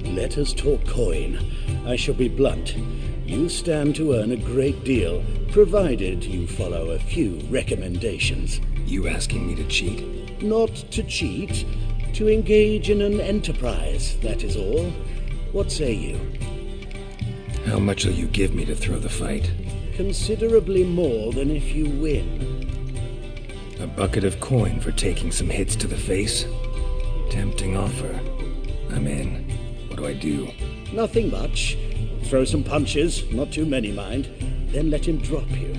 Let us talk coin. I shall be blunt. You stand to earn a great deal, provided you follow a few recommendations.
You asking me to cheat?
Not to cheat, to engage in an enterprise, that is all. What say you?
How much will you give me to throw the fight?
Considerably more than if you win.
A bucket of coin for taking some hits to the face? Tempting offer. I'm in. What do I do?
Nothing much. Throw some punches, not too many, mind. Then let him drop you.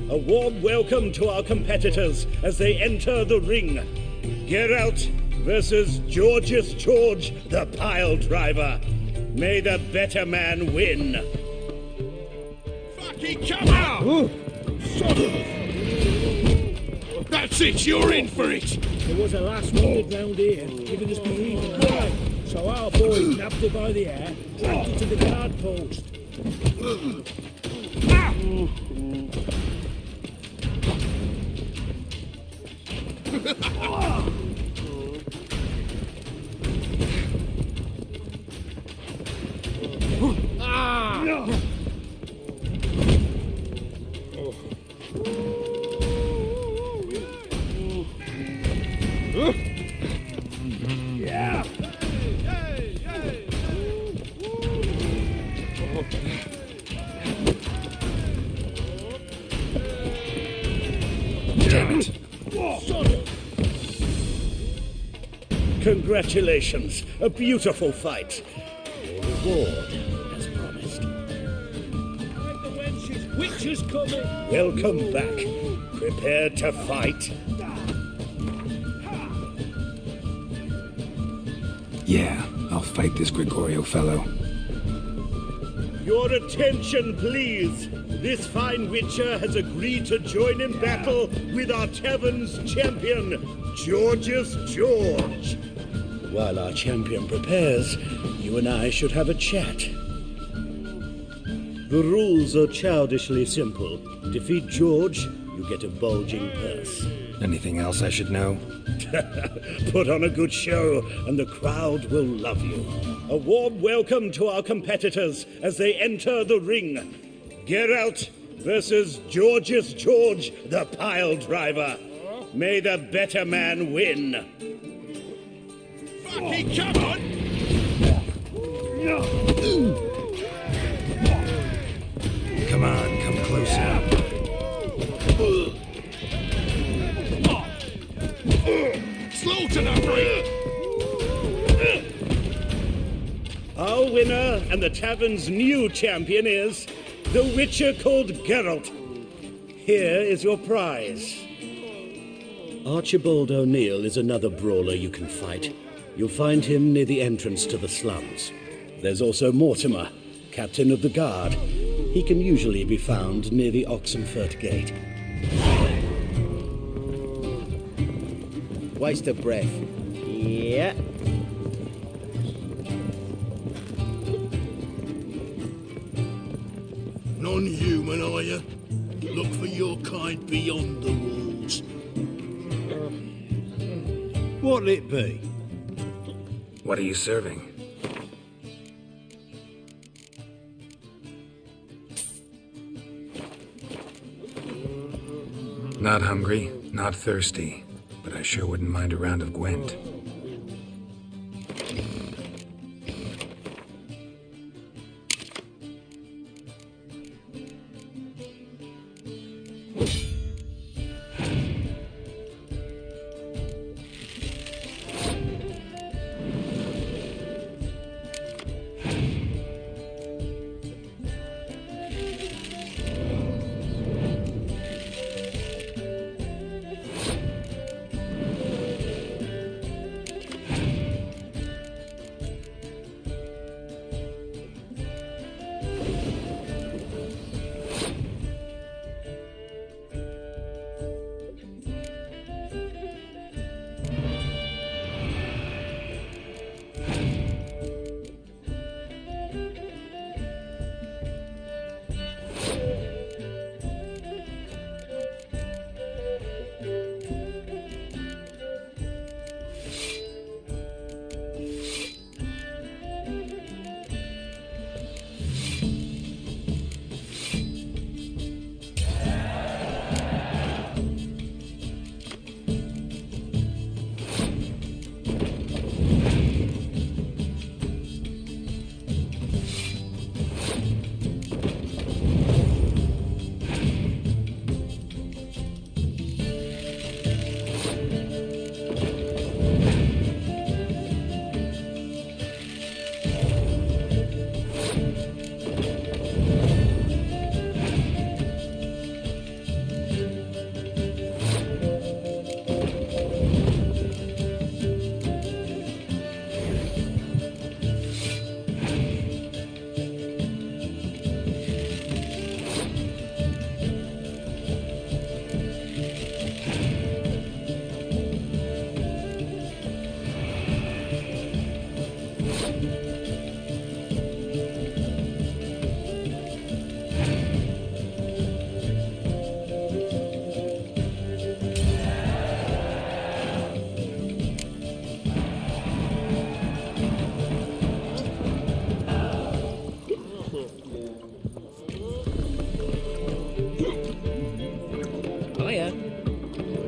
A warm welcome to our competitors as they enter the ring. Geralt versus Georgius George, the pile driver. May the better man win.
Fucking come out! That's it, you're in for it!
There was a last wounded round here, giving us bereavement right. So our boys nabbed her by the hair, dragged her to the guard post.
Yeah!
Damn it.
Congratulations. A beautiful fight. Your reward, as promised.
The wenches, witches coming!
Welcome back. Prepare to fight.
Yeah, I'll fight this Gregorio fellow.
Your attention, please. This fine witcher has agreed to join in battle with our tavern's champion, Georgius George. While our champion prepares, you and I should have a chat. The rules are childishly simple. Defeat George, you get a bulging purse.
Anything else I should know?
Put on a good show, and the crowd will love you. A warm welcome to our competitors as they enter the ring. Geralt versus Georgius George, the pile driver. May the better man win.
Fucking come on!
Come on, come closer.
Slaughter that ring!
Our
Our winner and the tavern's new champion is the Witcher called Geralt. Here is your prize. Archibald O'Neill is another brawler you can fight. You'll find him near the entrance to the slums. There's also Mortimer, captain of the guard. He can usually be found near the Oxenfurt Gate.
Waste of breath. Yeah.
Non-human, are you? Look for your kind beyond the walls.
What'll it be?
What are you serving? Not hungry, not thirsty, but I sure wouldn't mind a round of Gwent.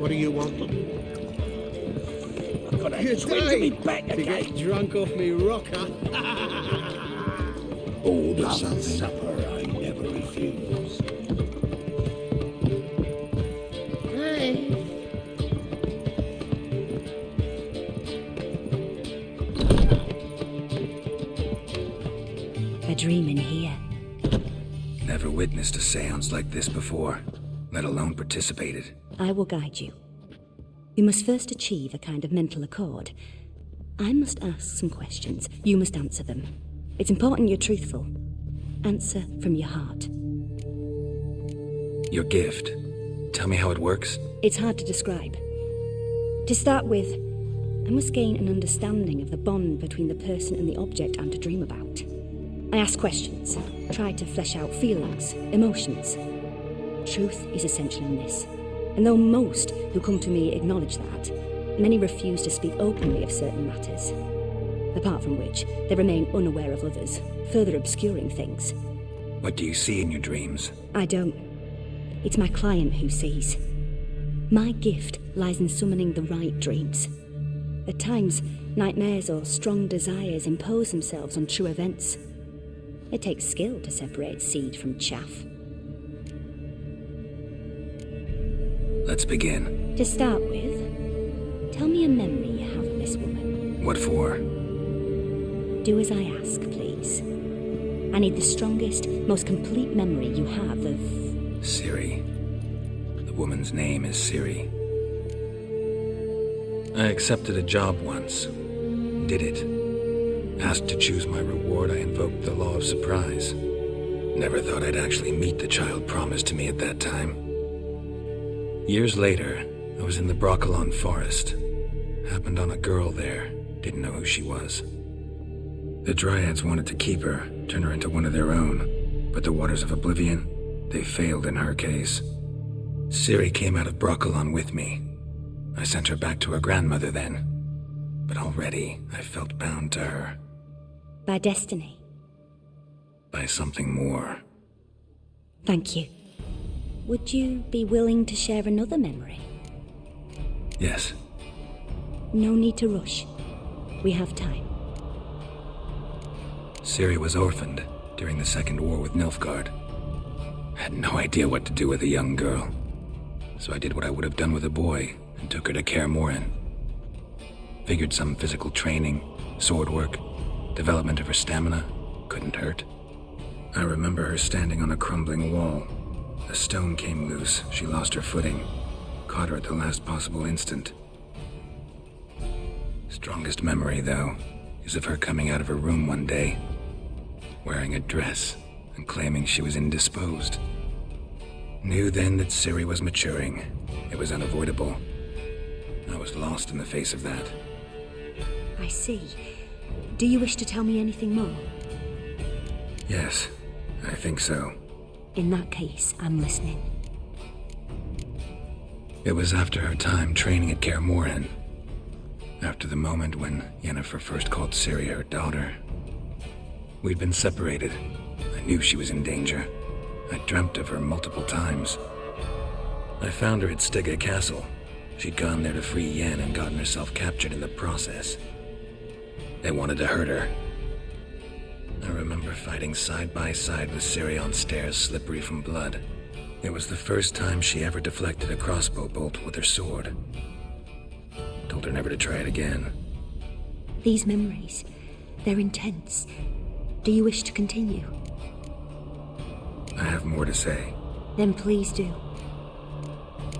What do you want?
I've got a twinge in me back
to
again.
get drunk off me rocker.
Order something. Supper I never refuse.
A dream in here.
Never witnessed a seance like this before, let alone participated.
I will guide you. You must first achieve a kind of mental accord. I must ask some questions. You must answer them. It's important you're truthful. Answer from your heart.
Your gift. Tell me how it works.
It's hard to describe. To start with, I must gain an understanding of the bond between the person and the object I'm to dream about. I ask questions, try to flesh out feelings, emotions. Truth is essential in this. And though most who come to me acknowledge that, many refuse to speak openly of certain matters. Apart from which, they remain unaware of others, further obscuring things.
What do you see in your dreams?
I don't. It's my client who sees. My gift lies in summoning the right dreams. At times, nightmares or strong desires impose themselves on true events. It takes skill to separate seed from chaff.
Let's begin.
To start with, tell me a memory you have of this woman.
What for?
Do as I ask, please. memories. I need the strongest, most complete memory you have of...
Ciri. The woman's name is Ciri. I accepted a job once. Did it. Asked to choose my reward, I invoked the law of surprise. Never thought I'd actually meet the child promised to me at that time. Years later, I was in the Broccolon forest. Happened on a girl there. Didn't know who she was. The Dryads wanted to keep her, turn her into one of their own. But the Waters of Oblivion, they failed in her case. Ciri came out of Broccolon with me. I sent her back to her grandmother then. But already, I felt bound to her.
By destiny.
By something more.
Thank you. Would you be willing to share another memory?
Yes.
No need to rush. We have time.
Ciri was orphaned during the Second War with Nilfgaard. Had no idea what to do with a young girl. So I did what I would have done with a boy and took her to Kaer Morhen. Figured some physical training, sword work, development of her stamina couldn't hurt. I remember her standing on a crumbling wall. A stone came loose, she lost her footing. Caught her at the last possible instant. Strongest memory, though, is of her coming out of her room one day, wearing a dress and claiming she was indisposed. Knew then that Ciri was maturing. It was unavoidable. I was lost in the face of that.
I see. Do you wish to tell me anything more?
Yes, I think so.
In that case, I'm listening.
It was after her time training at Kaer Morhen. After the moment when Yennefer first called Ciri her daughter. We'd been separated. I knew she was in danger. I dreamt of her multiple times. I found her at Skellige Castle. She'd gone there to free Yen and gotten herself captured in the process. They wanted to hurt her. I remember fighting side by side with Ciri on stairs slippery from blood. It was the first time she ever deflected a crossbow bolt with her sword. Told her never to try it again.
These memories, they're intense. Do you wish to continue?
I have more to say.
Then please do.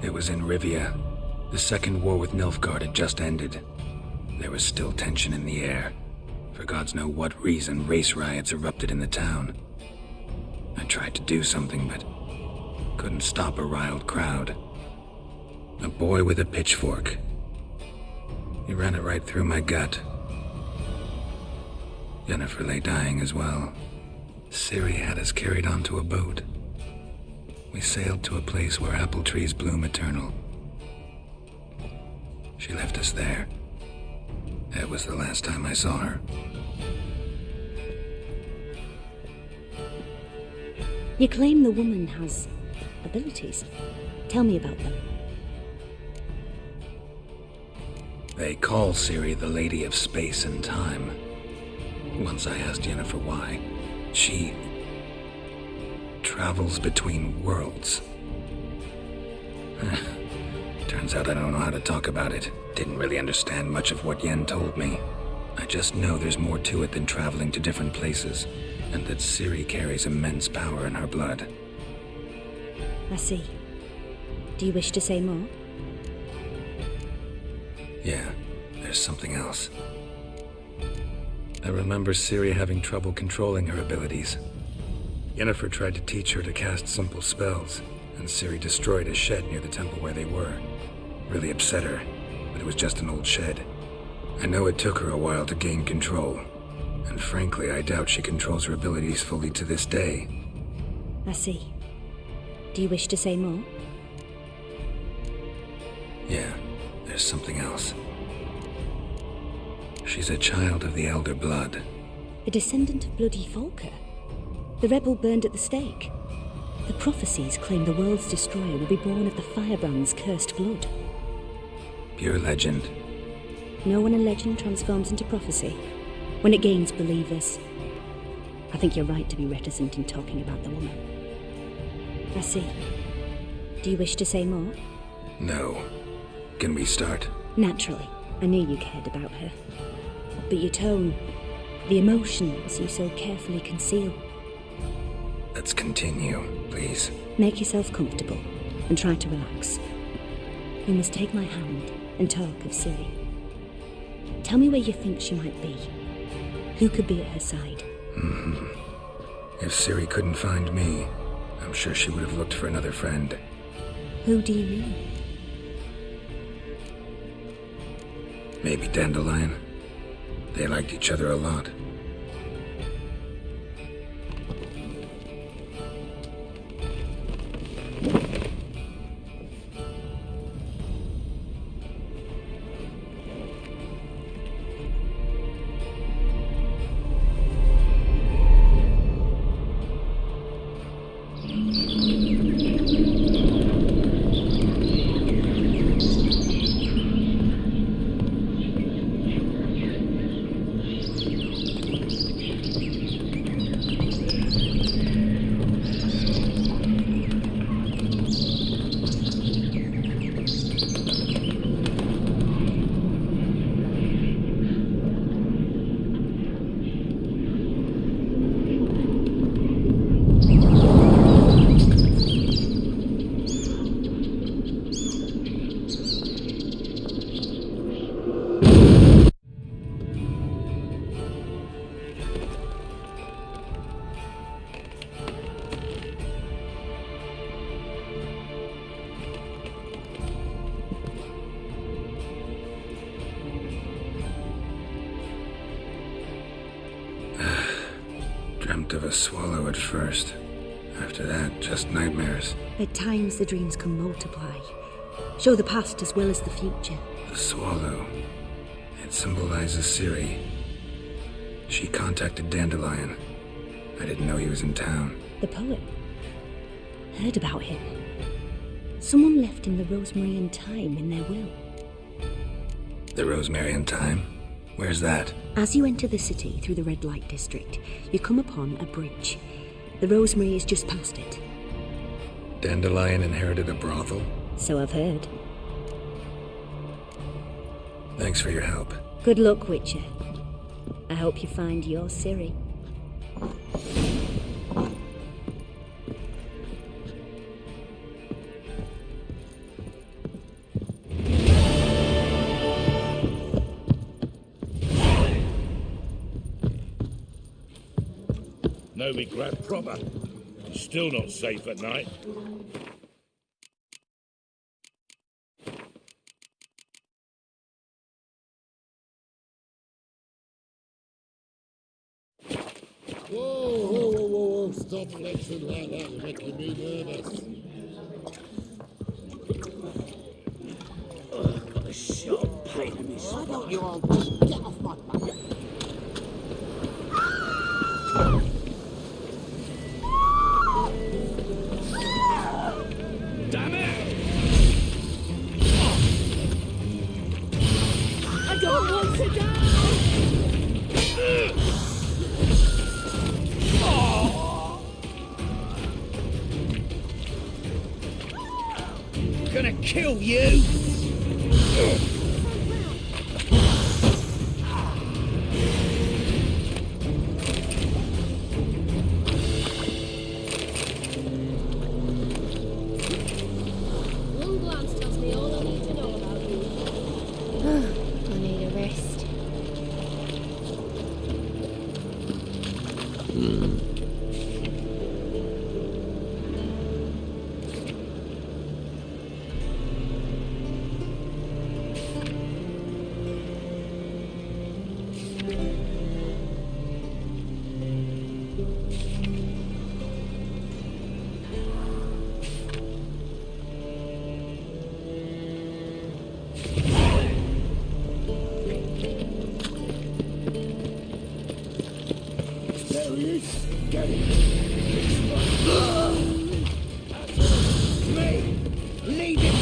It was in Rivia. The Second War with Nilfgaard had just ended. There was still tension in the air. For gods know what reason, race riots erupted in the town. I tried to do something, but couldn't stop a riled crowd. A boy with a pitchfork. He ran it right through my gut. Yennefer lay dying as well. Ciri had us carried onto a boat. We sailed to a place where apple trees bloom eternal. She left us there. That was the last time I saw her.
You claim the woman has abilities. Tell me about them.
They call Ciri the Lady of Space and Time. Once I asked Yennefer why. She travels between worlds. Turns out I don't know how to talk about it. Didn't really understand much of what Yen told me. I just know there's more to it than traveling to different places, and that Ciri carries immense power in her blood.
I see. Do you wish to say more?
Yeah, there's something else. I remember Ciri having trouble controlling her abilities. Yennefer tried to teach her to cast simple spells, and Ciri destroyed a shed near the temple where they were. Really upset her, but it was just an old shed. I know it took her a while to gain control, and frankly, I doubt she controls her abilities fully to this day.
I see. Do you wish to say more?
Yeah, there's something else. She's a child of the Elder Blood.
A descendant of Bloody Volker? The rebel burned at the stake? The prophecies claim the world's destroyer will be born of the firebrand's cursed blood.
Pure legend.
Know when a legend transforms into prophecy? When it gains believers. I think you're right to be reticent in talking about the woman. I see. Do you wish to say more?
No. Can we start?
Naturally. I knew you cared about her. But your tone... The emotions you so carefully conceal.
Let's continue, please.
Make yourself comfortable and try to relax. You must take my hand and talk of Ciri. Tell me where you think she might be. Who could be at her side?
If Ciri couldn't find me, I'm sure she would have looked for another friend.
Who do you mean?
Maybe Dandelion. They liked each other a lot. Dreamt of a swallow at first. After that, just nightmares.
At times the dreams can multiply. Show the past as well as the future.
The swallow. It symbolizes Ciri. She contacted Dandelion. I didn't know he was in town.
The poet. Heard about him. Someone left him the rosemary and thyme in their will.
The rosemary and thyme? Where's that?
As you enter the city through the red light district, you come upon a bridge. The rosemary is just past it.
Dandelion inherited a brothel?
So I've heard.
Thanks for your help.
Good luck, Witcher. I hope you find your Ciri.
Novigrad proper. Still not safe at night.
Whoa, stop flexing like that, you're making me nervous.
Oh, I've got a sharp pain in my spine.
Why don't you all get off my back?
Damn it!
I don't want to die!
Gonna kill you!
One glance tells me all I need to know about you. I need a rest.
There he is. Get him.
Me! Leave it!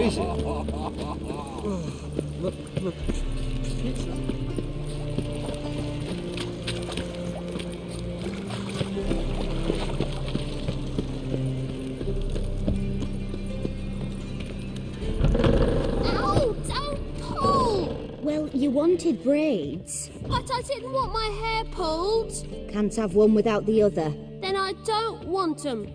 is it?
Look.
Ow! Don't pull!
Well, you wanted braids.
But I didn't want my hair pulled.
Can't have one without the other.
Then I don't want them.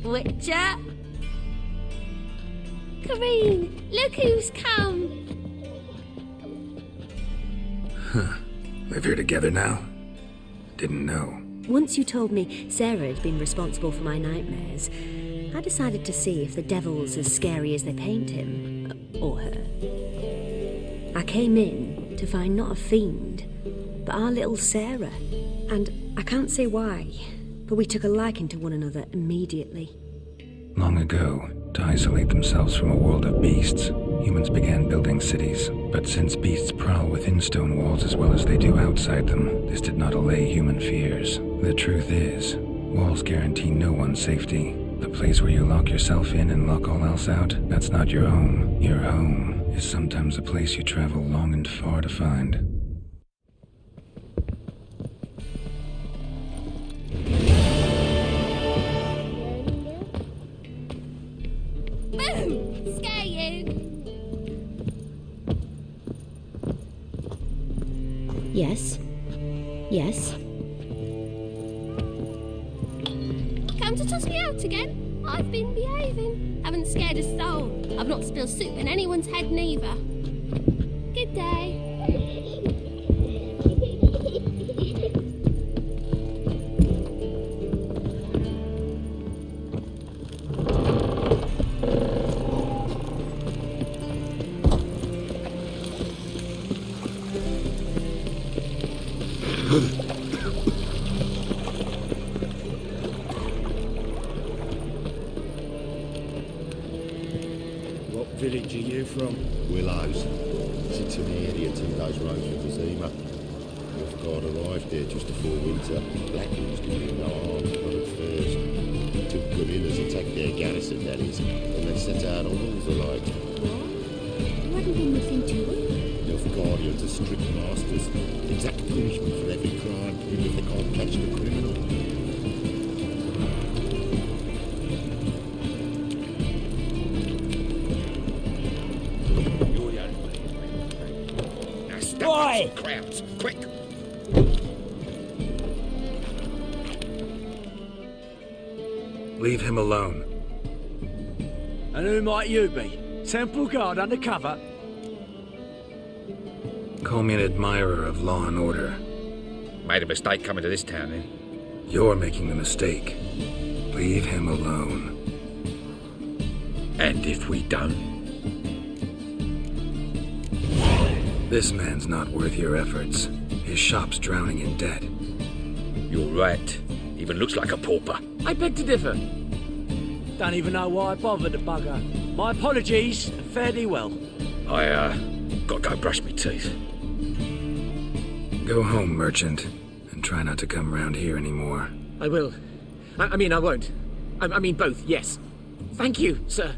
Witcher. Kareen, look who's come.
Live here together now? Didn't know.
Once you told me Sarah had been responsible for my nightmares, I decided to see if the devil's as scary as they paint him, or her. I came in to find not a fiend, but our little Sarah. And I can't say why, but we took a liking to one another immediately.
Long ago, to isolate themselves from a world of beasts, humans began building cities. But since beasts prowl within stone walls as well as they do outside them, this did not allay human fears. The truth is, walls guarantee no one's safety. The place where you lock yourself in and lock all else out, that's not your home. Your home is sometimes a place you travel long and far to find.
Boom! Scare you!
Yes?
Come to toss me out again? I've been behaving. Haven't scared a soul. I've not spilled soup in anyone's head neither. Good day.
What village are you from?
Willows. Sits in the area 2 days' road from Zima. Northgard arrived there just before winter. Blackwood's doing no harm, not at first. Took guerrillas attacked their garrison, that is, and they set out on all the light.
You hadn't been nothing to it.
Northgardians are strict masters. Exact punishment for every crime, even if they can't catch the criminal.
Boy!
Crowds, quick!
Leave him alone.
And who might you be? Temple Guard undercover?
Call me an admirer of law and order.
Made a mistake coming to this town, eh?
You're making the mistake. Leave him alone.
And if we don't?
This man's not worth your efforts. His shop's drowning in debt.
You're right. Even looks like a pauper.
I beg to differ. Don't even know why I bothered the bugger. My apologies, and fare thee well.
I, gotta go brush me teeth.
Go home, merchant, and try not to come round here anymore.
I will. I mean, I won't. I mean both, yes. Thank you, sir.